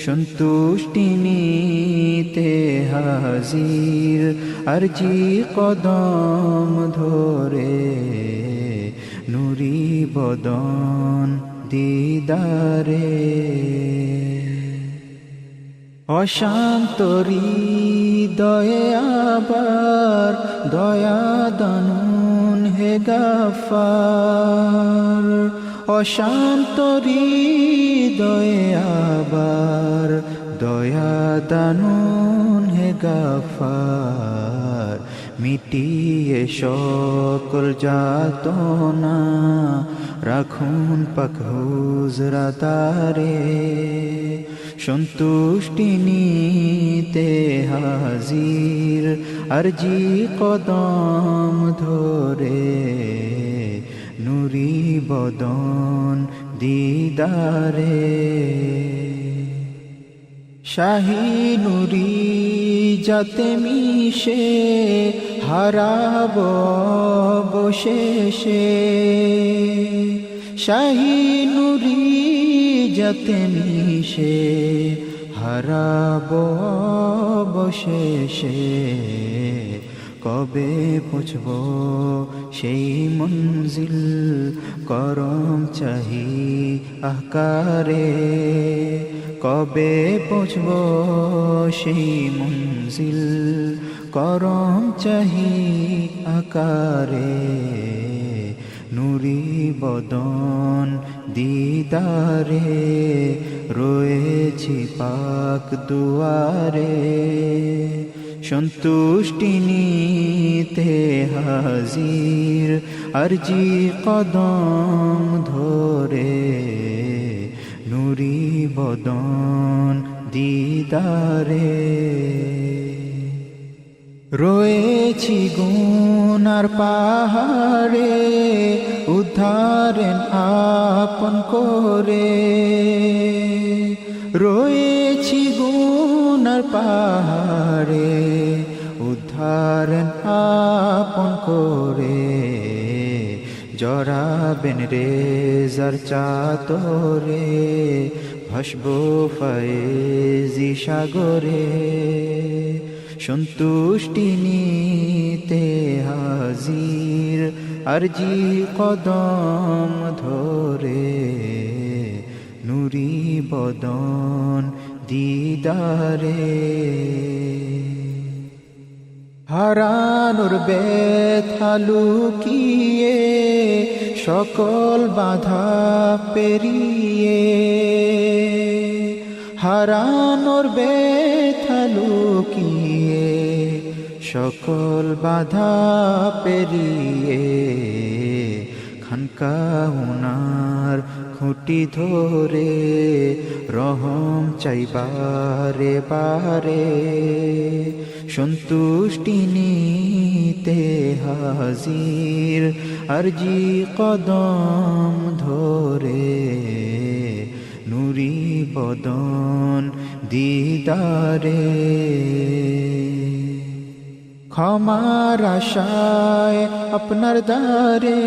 সন্তুষ্টি নিতে হাজির আরজি কদম ধরে। নুরি বদন দিদারে অশান্ত হৃদয়ে আবার দয়া দানুন হে গাফার, অশান্ত হৃদয়ে আবার দয়া দানুন হে গাফার। মিটিয়ে সকল যাতনা রাখুন পাক হুজরাতারে সন্তুষ্টি নিতে হাজির আরজি কদম ধরে নুরি বদন দিদারে শাহী নুরি যাতে মিশে হারাব বশেষে শাহী নুরি যাতে মিশে হারাব বশেষে কবে পৌঁছব সেই মঞ্জিল করম চাহি আকারে কবে পৌঁছব সেই মঞ্জিল করম চাহি আকারে নুরি বদন দিদারে রয়েছি পাক দুয়ারে সন্তুষ্টি নিতে হাজির আরজি কদম ধরে নুরি বদন দিদারে রয়েছি গুনার পাহাড়ে উদ্ধারেন আপন করে রয়েছি গুনার পাহাড়ে উদ্ধারেন আপন করে জড়াবেন রেজার চাতরে ভাসব ফয়েজি সাগরে সন্তুষ্টি নিতে হাজির আরজি কদম ধরে নুরি বদন দিদারে হারানোর ব্যথা লুকিয়ে সকল বাধা পেরিয়ে হারানোর ব্যথা লুকিয়ে সকল বাধা পেরিয়ে খানকা উনার খুঁটি ধরে রহম চাইবারে বারে সন্তুষ্টি নিতে হাজির আরজি কদম ধরে নুরি বদন দিদারে ক্ষমার আশায় আপনার দ্বারে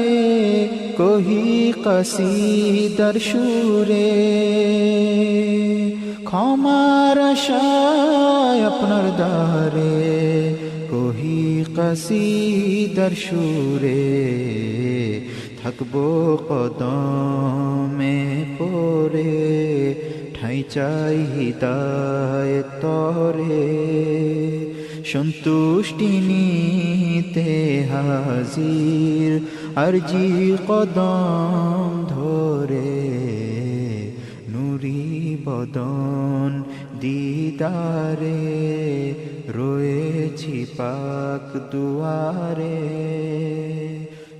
কহি কসিদার সুরে ক্ষমার আশায় আপনার দ্বারে কহি কসিদার সুরে থাকবো কদমে পরে ঠাই চাই হিদায়াত তরে সন্তুষ্টি নিতে হাজির আরজি কদম ধরে নুরি বদন দিদারে রয়েছি পাক দুয়ারে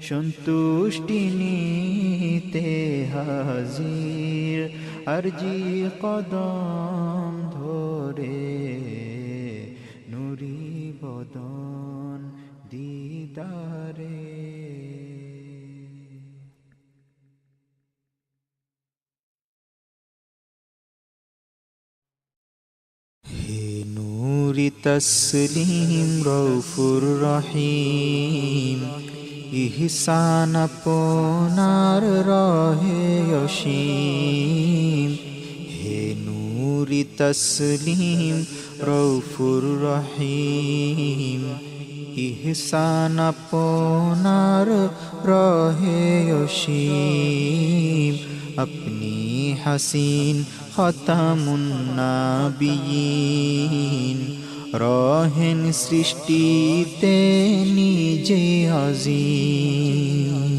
সন্তুষ্টি নিতে হাজির আরজি কদম ধরে নুরি বদন দিদারে হে নূরি তসলিম রউফুর রহিম ইহসান আপনার রহে অসীম হে নূরি তসলিম রউফুর রহিম ইহসান আপনার রহে অসীম আপনি হাসিন খতামুন নাবিয়িন রহেন সৃষ্টিতে নিজে আজিম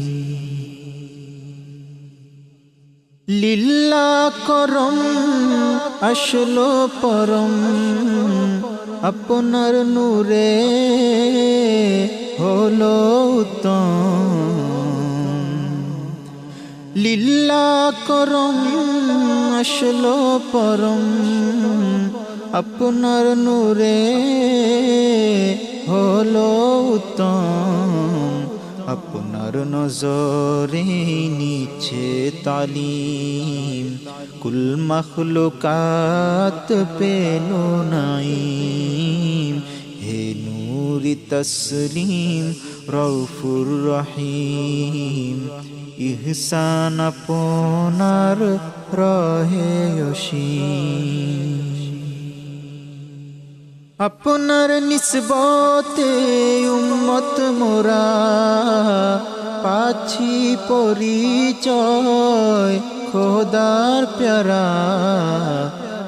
লীলা করম আসলো পরম আপনার নূরে হলো উত্তম। লীলা করম আসলো পরম আপনার নূরে হলো উত্তম। আপনার নজরে নিচ্ছে তালিম কুল মখলুকাত পেল নাইম। হে নূরি তসলিম রউফুর রহিম ইহসান আপনার রহে অসীম। আপনার নিসবতে উম্মত মোরা পাছি পরিচয় খোদার প্যারা।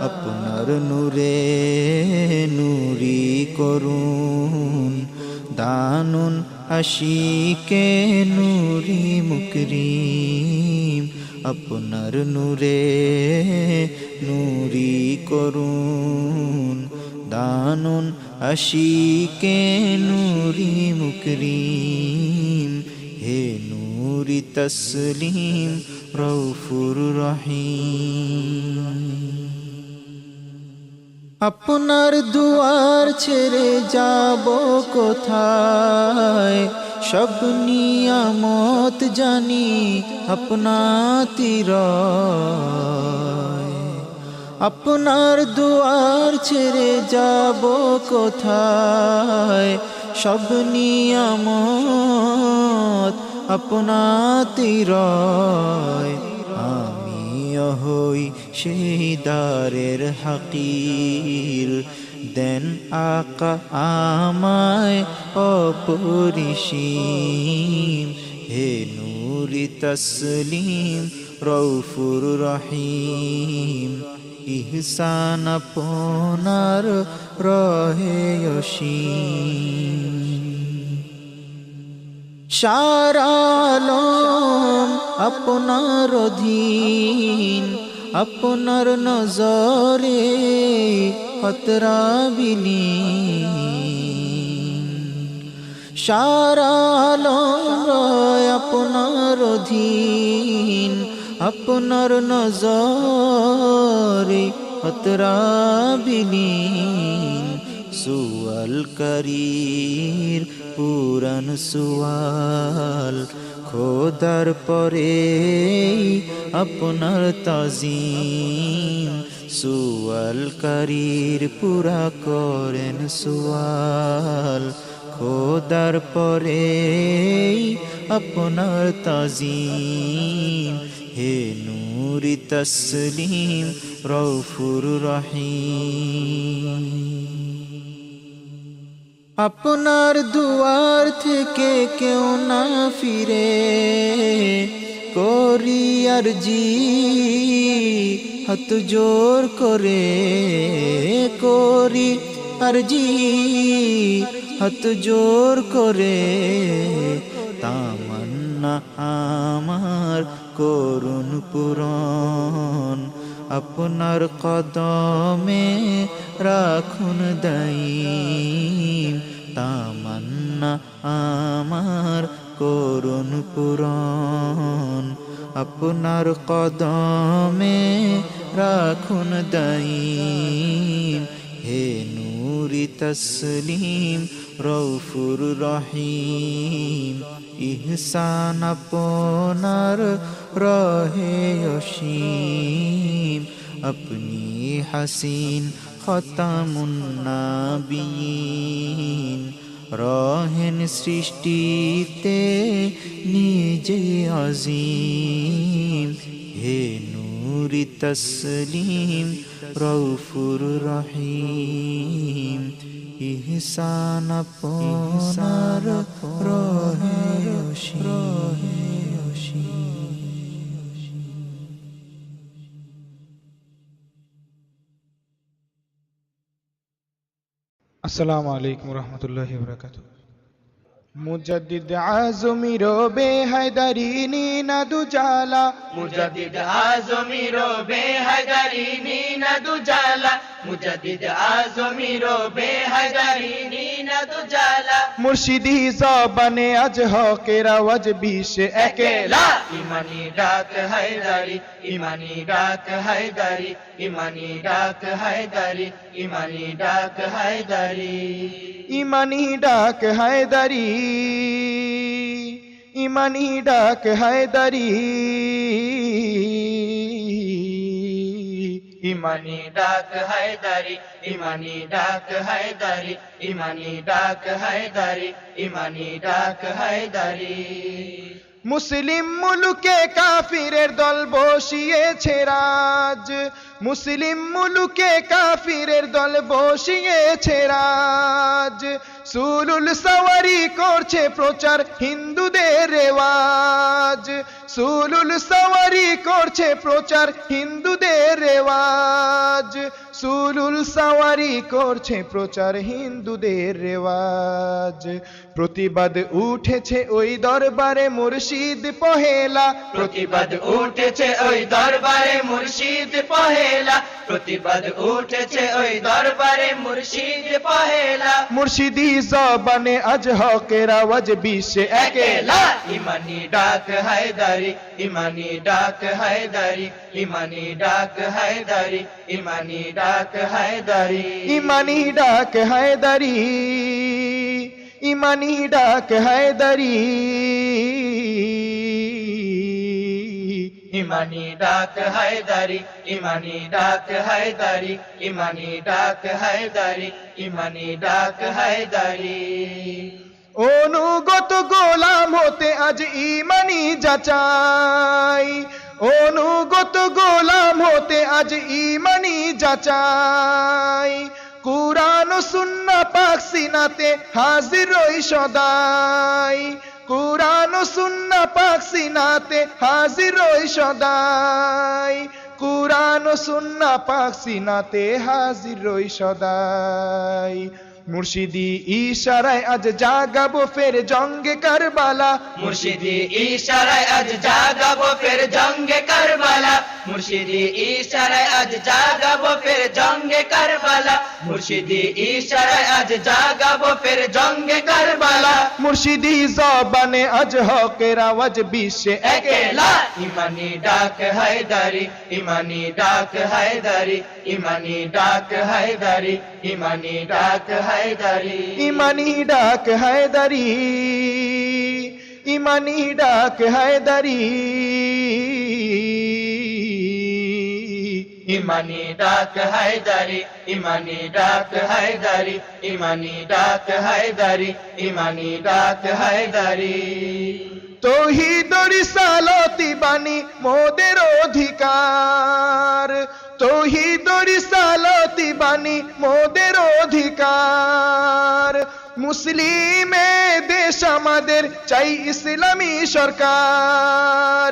আপনার নূরে নূরি করুন দানুন আশিকে নূরি মুকরিম। আপনার নূরে নূরি করুন দানুন আশিকে নূরি মুকরিম। হে নূরি তসলিম রউফুর রহিম। আপনার দুয়ার ছেড়ে যাব কোথায় সব নিয়ামত জানি আপনাতির। আপনার দুয়ার ছেড়ে যাব কোথায় সব নিয়ামত আপনাতির। আমি হই সেই দারের হাকির দেন আকা আমায় অপরিসীম। হে নূরি তসলিম রউফুর রহিম ইহসান আপনার রহে অসীম। সারা আলম আপনার অধীন আপনার নজরে খতরা বিলীন। সারা আলম আপনার অধীন আপনার নজরে খতরা বিলীন। সুয়াল করির পুরান সুয়াল খোদার পরে আপনার তাজিম। সুয়াল করির পুরা করেন সুয়াল খোদার পরে আপনার তাজিম। হে নূরি তসলিম রউফুর রহিম। আপনার দুয়ার থেকে কেউ না ফিরে করি আরজি হাত জোর করে করি আরজি হাত জোর করে। তামান্না আমার করুণ পূরণ আপনার কদমে রাখুন দায়ীম। তামান্না আমার করুণ পূরণ আপনার কদমে রাখুন দায়ীম। হে নূরি তসলিম রউফুর রহিম ইহসান আপনার রহে অসীম। আপনি হাসিন খতামুন নাবিয়িন রহেন সৃষ্টিতে নিজে আজিম। হে নূরি তসলিম রউফুর রহিম ইহসান আপনার রহে অসীম। আসসালামু আলাইকুম রহমতুল্লাহি ওয়া বারাকাতুহু। মুজাদ্দিদ আজমি রবে হায়দারি নীনা দুজালা মুজাদ্দিদ আজমি রবে হায়দারি নীনা দুজালা মুজাদ্দিদ আজমি রবে হায়দারি নীনা দুজালা মুর্শিদি জবানে আজ হকের আওয়াজ বিশ্বে একেলা ইমানি ডাক হায়দারি ইমানি ডাক হায়দারি ইমানি ডাক হায়দারি ইমানি ডাক হায়দারি ইমানি ডাক হায়দারি ইমানি ডাক হায়দারি ইমানি ডাক হায়দারি ইমানি ডাক হায়দারি ইমানি ডাক হায়দারি ইমানি ডাক হায়দারি মুসলিম মুলুকে কাফিরের দল বসিয়েছে রাজ মুসলিম মুলুকে কাফিরের দল বসিয়েছে রাজ সুলুল সওয়ারি করছে প্রচার হিন্দুদের রেওয়াজ সুলুল সওয়ারি করছে প্রচার হিন্দুদের রেওয়াজ সুলুল সওয়ারি করছে প্রচার হিন্দুদের রেওয়াজ প্রতিবাদ উঠেছে ওই দরবারে মুর্শিদ পহেলা প্রতিবাদ উঠেছে ওই দরবারে মুর্শিদ পহেলা প্রতিবাদ উঠেছে ওই দরবারে মুর্শিদ পহেলা মুর্শিদি জবানে আজ হকের আওয়াজ বিশ্বে একেলা ইমানি ডাক হায়দারি ইমানি ডাক হায়দারি ইমানি ডাক হায়দারি ইমানি ডাক হায়দারি ইমানি ডাক হায়দারি ইমানি ডাক হায়দারি ইমানি ডাক হায়দারি ইমানি ডাক হায়দারি ইমানি ডাক হায়দারি ইমানি ডাক হায়দারি অনুগত গোলাম হতে আজ ইমানি যাচাই অনুগত গোলাম হতে আজ ইমানি যাচাই কুরআন ও সুন্নাহ পাক সিনাতে হাজির ওই সদাই কুরআন ও সুন্নাহ পাক সিনাতে হাজির ওই সদাই কুরআন ও সুন্নাহ পাক সিনাতে হাজির ওই সদাই মুর্শিদি ইশারায় আজ জাগাবো ফের জঙ্গে কারবালা মুর্শিদি ইশারায় আজ জাগাবো ফের জঙ্গে কারবালা মুর্শিদি ইশারায় আজ জাগাবো ফের জঙ্গে কারবালা মুর্শিদি ইশারায় আজ জাগাবো ফের জঙ্গে কারবালা মুর্শিদি জবানে আজ হকের আওয়াজ বিশ্বে একেলা ইমানি ডাক হায়দারি ইমানি ডাক হায়দারি ইমানি ডাক হায়দারি ইমানি ডাক হায়দারি ইমানি ডাক হায়দারি ইমানি ডাক হায়দারি ইমানি ডাক হায়দারি ইমানি ডাক হায়দারি ইমানি ডাক হায়দারি ইমানি ডাক হায়দারি তৌহিদ রিসালতি বাণী মোদের অধিকার তৌহিদ রিসালতি বাণী মোদের অধিকার মুসলিমে দেশ আমাদের চাই ইসলামী সরকার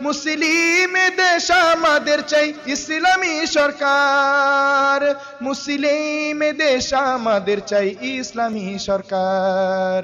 মুসলিমে দেশ আমাদের চাই ইসলামী সরকার মুসলিমে দেশ আমাদের চাই ইসলামী সরকার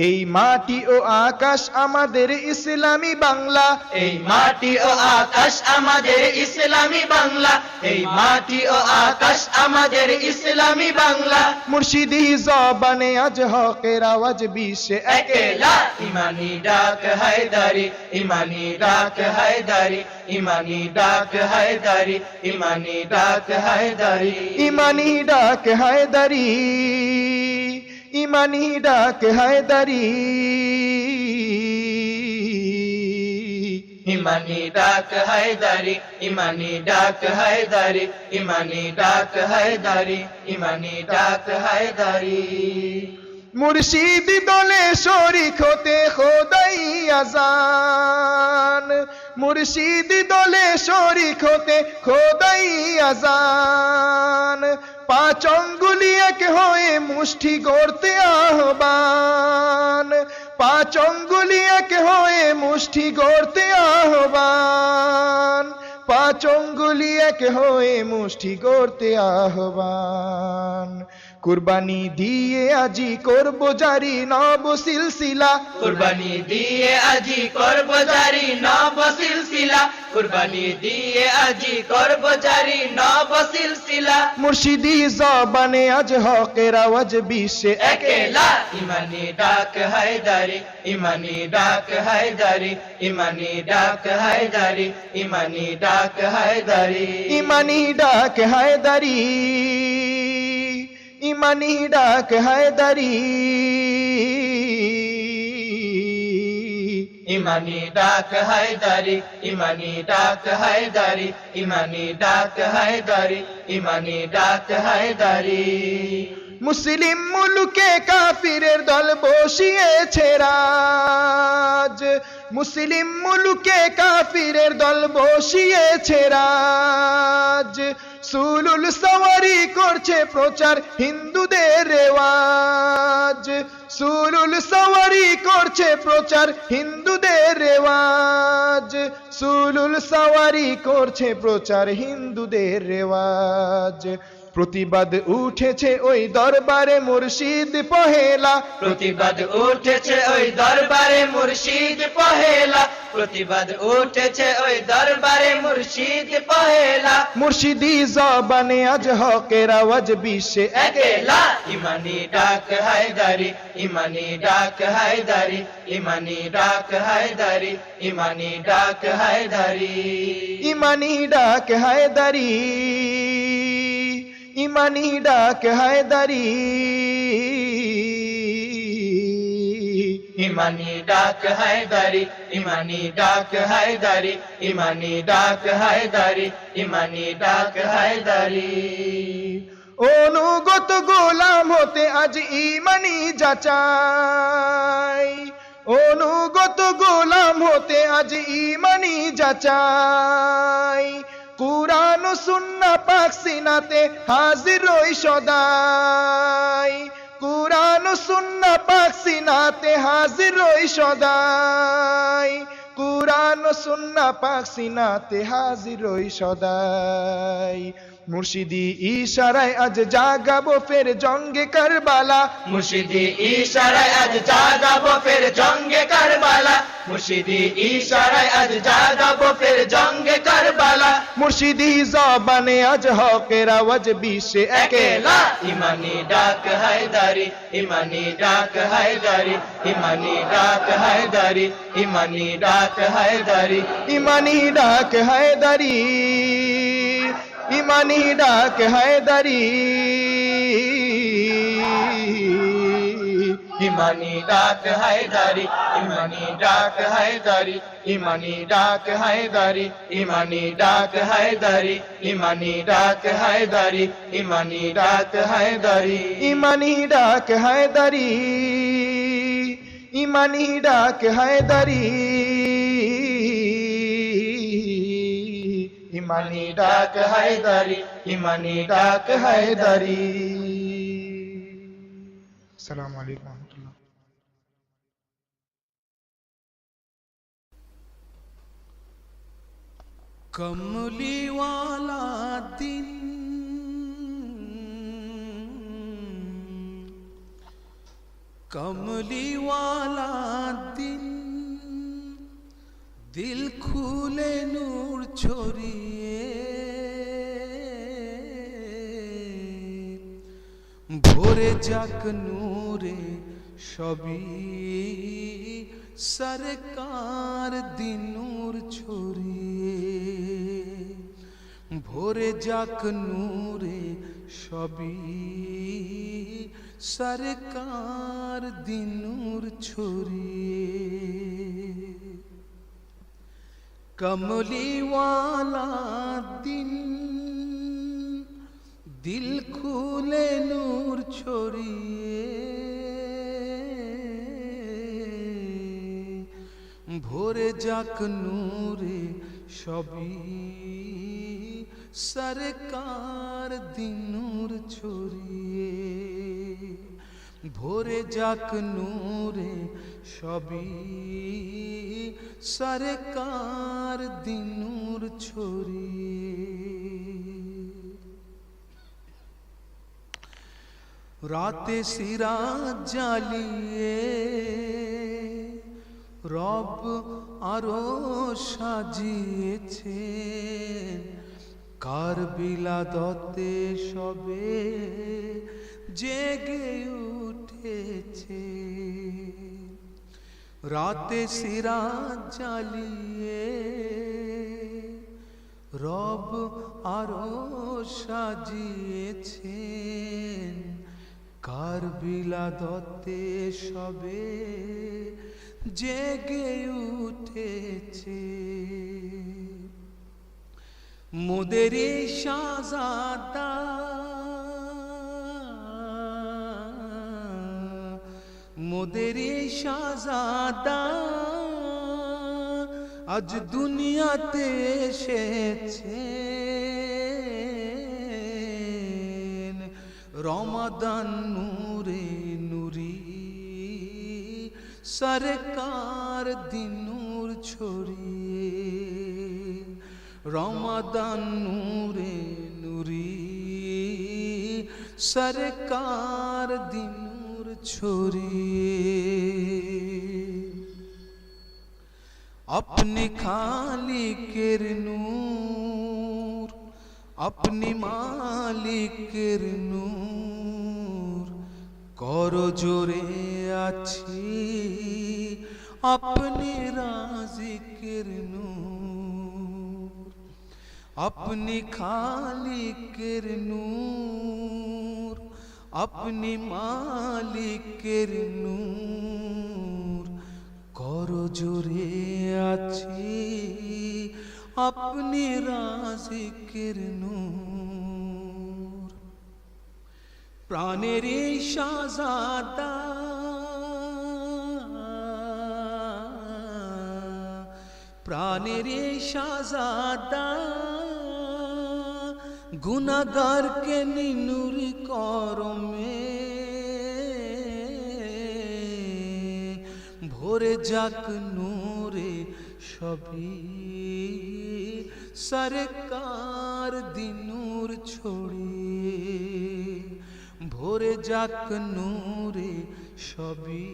এই মাটি ও আকাশ আমাদের ইসলামী বাংলা এই মাটি ও আকাশ আমাদের ইসলামী বাংলা এই মাটি ও আকাশ আমাদের ইসলামী বাংলা মুর্শিদি জবানে আজ হকের আওয়াজ বিশ্বে একেলা ইমানি ডাক হায়দারি ইমানি ডাক হায়দারি ইমানি ডাক হায়দারি ইমানি ডাক হায়দারি ইমানি ডাক হায়দারি ইমানি ডাক হায়দারি ইমানি ডাক হায়দারি ইমানি ডাক হায়দারি ইমানি ডাক হায়দারি ইমানি ডাক হায়দারি মুর্শিদি দলে শরীক হতে খোদাই আজান মুর্শিদি দলে শরীক হতে খোদাই আজান পাঁচ অঙ্গুলি এক হয়ে মুষ্টি গড়তে আহ্বান পাঁচ অঙ্গুলি এক হয়ে মুষ্টি গড়তে আহ্বান পাঁচ অঙ্গুলি এক হয়ে মুষ্টি করতে আহ্বান কুরবানি দিয়ে আজি করব জারি নব সিলসিলা কুরবানি দিয়ে আজি করব জারি নব সিলসিলা কুরবানি দিয়ে আজি করব জারি নব সিলসিলা মুর্শিদি জবানে আজ হকের আওয়াজ বিশ্বে একেলা ইমানি ডাক হায়দারি ইমানি ডাক হায়দারি ইমানি ডাক হায়দারি ইমানি ডাক হায়দারি ইমানি ডাক হায়দারি ইমানি ডাক হায়দারি ইমানি ডাক হায়দারি ইমানি ডাক হায়দারি ইমানি ডাক হায়দারি ইমানি ডাক হায়দারি মুসলিম মুলুকে কাফিরের দল বসিয়েছে রাজ মুসলিম মুলুকে কাফিরের দল বসিয়েছে রাজ সুলুল সওয়ারি করছে প্রচার হিন্দুদের রেওয়াজ সুলুল সওয়ারি করছে প্রচার হিন্দুদের রেওয়াজ সুলুল সওয়ারি করছে প্রচার হিন্দুদের রেওয়াজ প্রতিবাদ উঠেছে ওই দরবারে মুর্শিদ পহেলা প্রতিবাদ উঠেছে ওই দরবারে মুর্শিদ পহেলা প্রতিবাদ উঠেছে ওই দরবারে মুর্শিদ পহেলা মুর্শিদি জবানে আজ হকের আওয়াজ বিশ্বে একেলা ইমানি ডাক হায়দারি ইমানি ডাক হায়দারি ইমানি ডাক হায়দারি ইমানি ডাক হায়দারি ইমানি ডাক হায়দারি ইমানি ডাক হায়দারি ইমানি ডাক হায়দারি ইমানি ডাক হায়দারি ইমানি ডাক হায়দারি ইমানি ডাক হায়দারি অনুগত গোলাম হতে আজ ইমানি যাচাই অনুগত গোলাম হতে আজ ইমানি যাচাই কুরআন ও সুন্নাহ পাক সিনাতে হাজির রই সদাই কুরআন ও সুন্নাহ পাক সিনাতে হাজির রই সদাই কুরআন ও সুন্নাহ পাক সিনাতে হাজির রই সদাই মুর্শিদি ইশারায় আজ জাগাবো ফের জঙ্গে কারবালা মুর্শিদি ইশারায় আজ জাগাবো ফের জঙ্গে কারবালা মুর্শিদি ইশারায় আজ জাগাবো ফের জঙ্গে কারবালা মুর্শিদি জবানে আজ হকের আওয়াজ বিশ্বে একেলা ইমানি ডাক হায়দারি ইমানি ডাক হায়দারি ইমানি ডাক হায়দারি ইমানি ডাক হায়দারি ইমানি ডাক হায়দারি ইমানি ডাক হায়দারি ইমানি ডাক হায়দারি ইমানি ডাক হায়দারি ইমানি ডাক হায়দারি ইমানি ডাক হায়দারি ইমানি ডাক হায়দারি ইমানি ডাক হায়দারি ইমানি ডাক হায়দারি ইমানি ডাক হায়দারি ইমানি ডাক হায়দারি ইমানি ডাক হায়দারি আসসালামু আলাইকুম ওয়া রাহমাতুল্লাহ कमली वाला दिन कमली वाला दिन दिल खुले नूर छोड़िए भोरे जाक नूरे सभी सरकार दिन नूर छोड़िए भोरे जाक नूरे सभी सरकार दिन नूर छोड़िए कमली वाला दिन दिल खुले नूर छोड़िए भोरे जाक नूरे सभी सरकार दिन नूर छोड़िए ভরে যাক নূরে সবই সরকার দিন নূর ছড়িয়ে। রাতে সিরাজ জ্বালিয়ে রব আরো সাজিয়েছেন, কার বিলাদতে সবে জেগে উঠেছে। রাতে সিরাজ জ্বালিয়ে রব আরো সাজিয়েছেন, কার বিলাদতে সবে জেগে উঠেছে। মোদেরি শাহজাদা মোদেরি শাহজাদা আজ দুনিয়াতে এসেছেন, রমাদান নূরে নুরি সরকার দিন নূর ছড়িয়ে। রমাদান নূরে নুরি সরকার দিন নূর ছড়িয়ে। अपने खालिकेर नूर अपनी मालिकेर नूर करो जोरे आछि अपने राज़िकेर नूर। अपनी खालिकेर नूर अपनी मालिकेर नूर करो जोरे आछि अपनी राज़िकेर नूर। प्राणेर शाहजादा प्राणेर शाहजादा गुनाहगार के निनूर करमे ভরে যাক নূরে সবই সরকার দিন নূর ছড়িয়ে। ভরে যাক নূরে সবই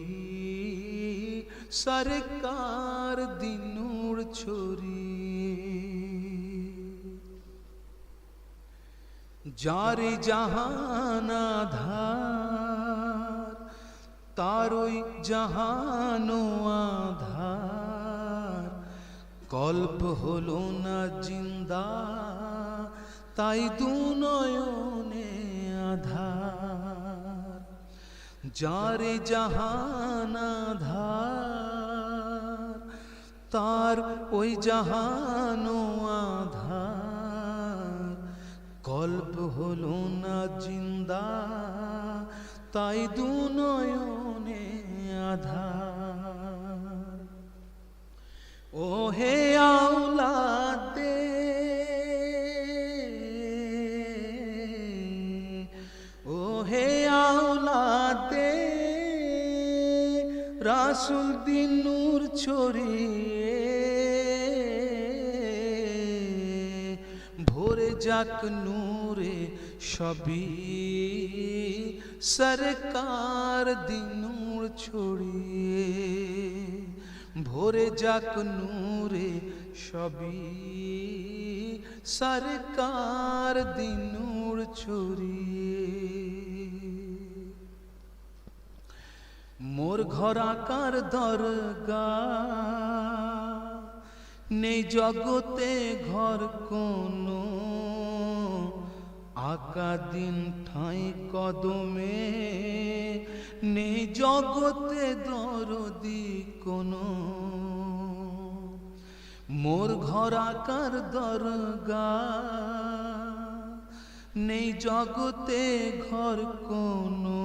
সরকার দিন নূর ছড়িয়ে। जारे जहान आधार तारोई जहानो आधार कल्प हलो ना जिंदा ताई दुनयने आधार जारे जहान आधार तार ओई जहानो आधार कल्प हलो ना जिंदा ताई दुनयने आधार ओ हे औलादे ओ हे औलादे रासुल दिन नूर छड़िए भोरे जाक नूरे सभी सरकार दिन नूर छड़िए भोरे जाक नूरे सभी सरकार दिन नूर छड़िए मोर घर आकार दरगा नेই जगते घर कोनो आका दिन ठाई कदमे नेই जगते दरदी कोनो मोर घर आकार दरगा नेই जगते घर कोनो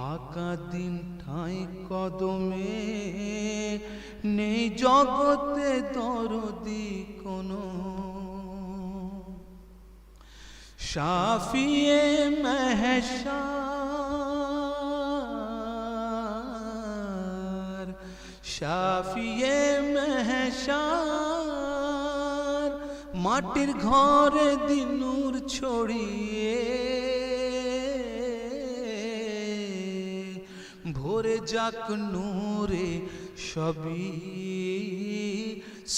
आका दिन ठाई कदमे नेই जगते दरदी कोनो शाफिए महशर শাফিয়ে মেহশার মাটির ঘরে দিন নূর ছড়িয়ে ভোরে যাক নূরে সবই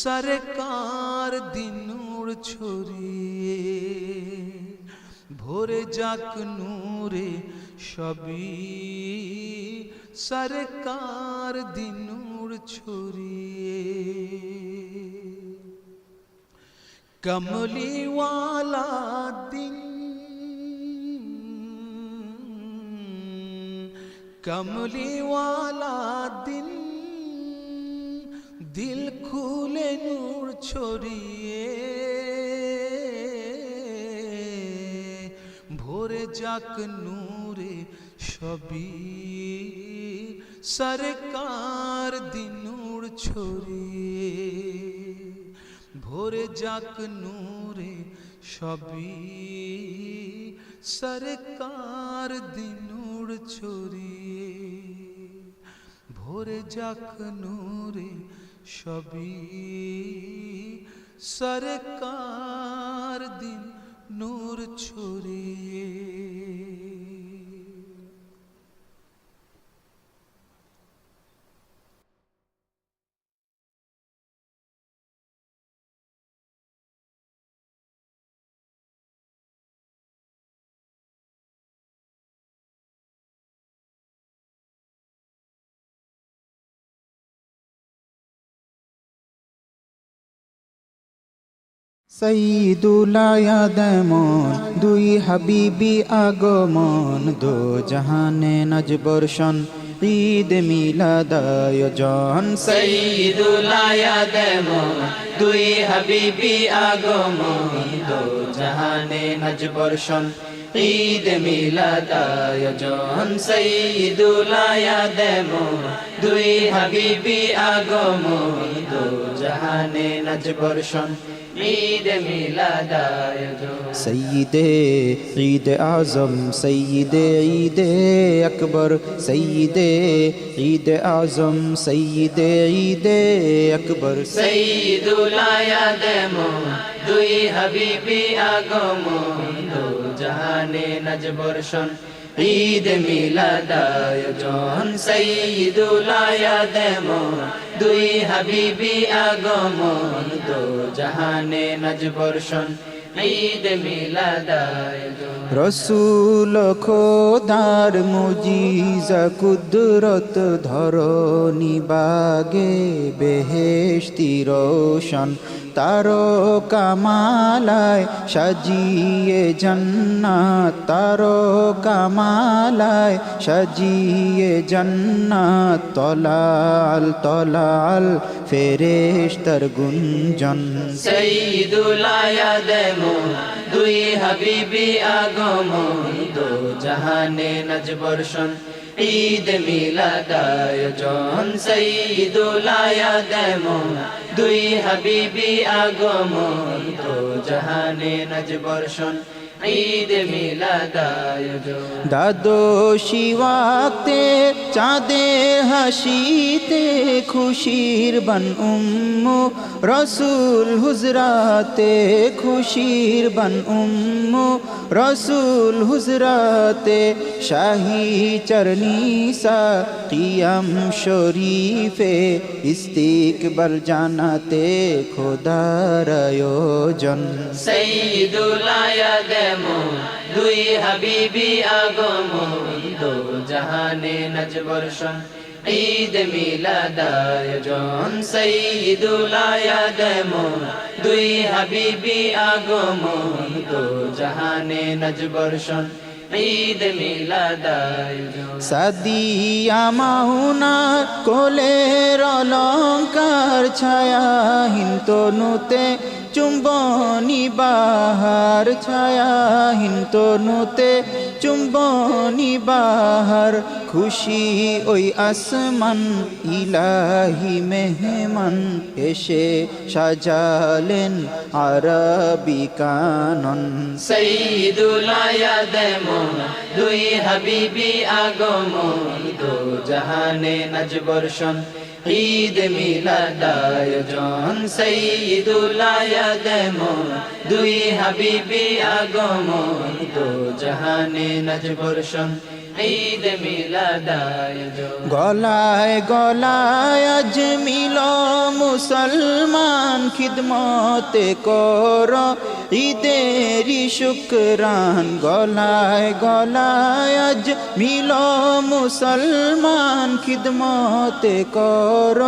সরকার দিন নূর ছড়িয়ে ভোরে যাক নূরে সবই সরকার দিন নূর ছড়িয়ে कमली वाला दिन कमली वाला दिन दिल खुले नूर छोड़िए भोरे जाक नूरे सभी सरकार दिन नूर छोड़िए भोरे जाक नूरे सभी सरकार दिनूर छोड़िए भोरे जाक नूरे सभी सरकार दिन नूर छोड़िए সঈদুল আয়াদমন দুই হাবিবি আগমন দো জাহানে নজবর্ষণ ঈদ মিলাদ আয়োজন সঈদুল আয়াদমন দুই হাবিবি আগমন দো জাহানে নজবর্ষণ ঈদ মিলাদ আয়োজন সঈদুল আয়াদমন দুই হাবিবি আগমন দো জাহানে নজবর্ষণ ঈদ মিলাদ আয়োজন সঈদে ঈদ আজম সঈদে ঈদ আকবর সঈদে ঈদ আজম সঈদে ঈদ আকবর সঈদুল আয়াদমন দুই হাবিবি আগমন দো জাহানে নজবর্ষণ ঈদ মিলাদ আয়োজন সঈদুল আয়াদমন দুই হাবিবি আগমন দো জাহানে নজবর্ষণ ঈদ মিলাদ আয়োজন রসুল খোদার মুজিজা কুদরত ধরণী বাগে বেহেশতি রোশন তারকামালায় সাজিয়ে জান্নাত তারকামালায় সাজিয়ে জান্নাত তলাল তলাল ফেরেশতার গুঞ্জন সঈদুল আয়াদমন দুই হাবিবি আগমন দো জাহানে নজবর্ষণ ঈদ মিলাদ আয়োজন সঈদুল আয়াদমন দুই হাবিবি আগমন দো জাহানে নজবর্ষণ ঈদ মিলাদ আয়োজন দাদোশি ওয়াক্তে চাঁদের হাসিতে খুশির বান উম্মু রসুল হুজরাতে খুশির বান উম্মু রসুল হুজরাতে শাহী চরনিসা কিয়াম শরীফে ইস্তিকবাল জানাতে খোদার আয়োজন সঈদুল আয়াদমন দুই হাবিবি আগমন দো জাহানে নজবর্ষণ ঈদ মিলাদ আয়োজন সঈদুল আয়াদমন দুই হাবিবি আগমন দো জাহানে নজবর্ষণ ঈদ মিলাদ আয়োজন সাদিয়া মাহুনা কোলের অলঙ্কার ছায়াহীন তনুতে চুম্বনী বাহার ছায়াহীন তনুতে চুম্বনী বাহার খুশি ওই আসমান ইলাহি মেহমান এসে সাজালেন আরবি কানন সঈদুল আয়াদমন দুই হাবিবি আগমন দো জাহানে নজবর্ষণ ঈদ মিলাদ আয়োজন সাইয়্যিদুল আয়াদমন দুই হাবিবি আগমন দো জাহানে নজবর্ষণ ঈদ মিলাদ আয়োজন গলায় গলায় আজ মিল মুসলমান খিদমতে কর ঈদেরি শুকরান গলায় গলায় আজ মিল মুসলমান খিদমতে কর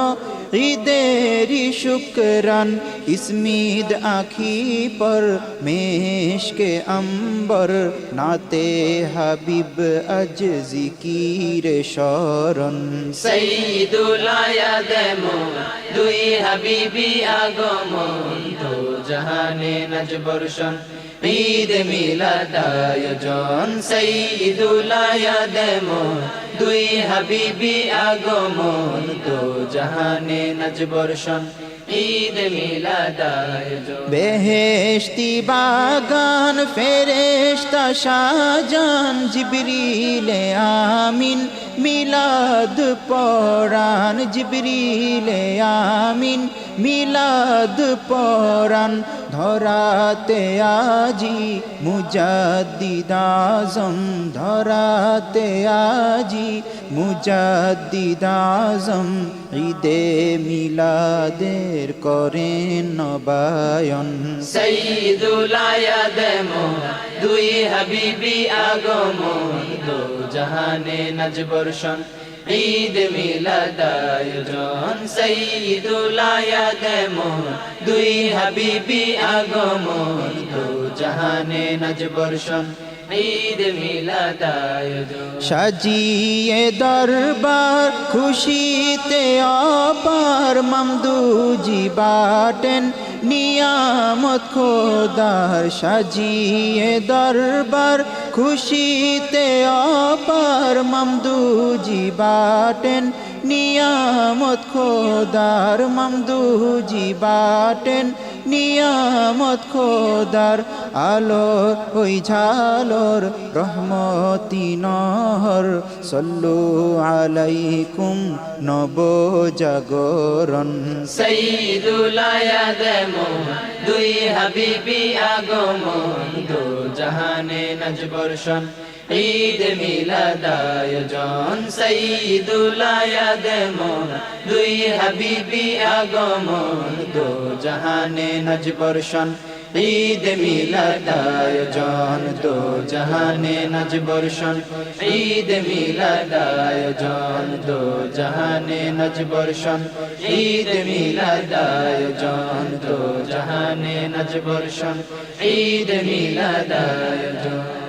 ঈদেরি শুকরান ইসমিদ আঁখি पर মেশকে अंबर नाते হাবিব আজ জিকির শরণ সাইয়্যিদুল আয়াদমন দুই হাবিবি আগমন দো জাহানে নজবর্ষণ ঈদ মিলাদ আয়োজন সাইয়্যিদুল আয়াদমন দুই হাবিবি আগমন দো জাহানে নজবর্ষণ ঈদ মিলাদ আয়োজন বেহেশতি বাগান ফেরেশতা সাজান জিবরিলে আমিন মিলাদ পরান জিবরিলে আমিন মিলাদ পরান ধরাতে আজি মুজাদ্দিদ আজম ধরাতে আজি মুজাদ্দিদ আজম ঈদে মিলাদের করেন নবায়ন সাইয়্যিদুল আয়াদমন দুই হাবিবি আগমন দো জাহানে নজবর্ষণ ঈদ মিলাদ আয়োজন সাইয়্যিদুল আয়াদমন দুই হাবিবি আগমন দো জাহানে নজবর্ষণ ঈদ মিলাদ আয়োজন সাজিয়ে দরবার খুশিতে অপার মমদুজি বাটেন নিয়ামত খোদার সাজিয়ে দরবার খুশিতে অপার মমদুজি বাটেন নিয়ামত খোদার মমদুজি বাটেন নিয়ামত খোদার আলো ওই ঝালর রহমতি নহর সল্লু আলাইকুম নব জাগরণ সাইয়্যিদুল আয়াদমন দুই হাবিবি আগমন দো জাহানে নজবর্ষণ ঈদ মিলাদ আয়োজন সাইয়্যিদুল আয়াদমন দুই হাবিবি আগমন দো জাহানে নজবর্ষণ ঈদ মিলাদ আয়োজন দো জাহানে নজবর্ষণ ঈদ মিলাদ আয়োজন দো জাহানে নজবর্ষণ ঈদ মিলাদ আয়োজন দো জাহানে নজবর্ষণ ঈদ মিলাদ আয়োজন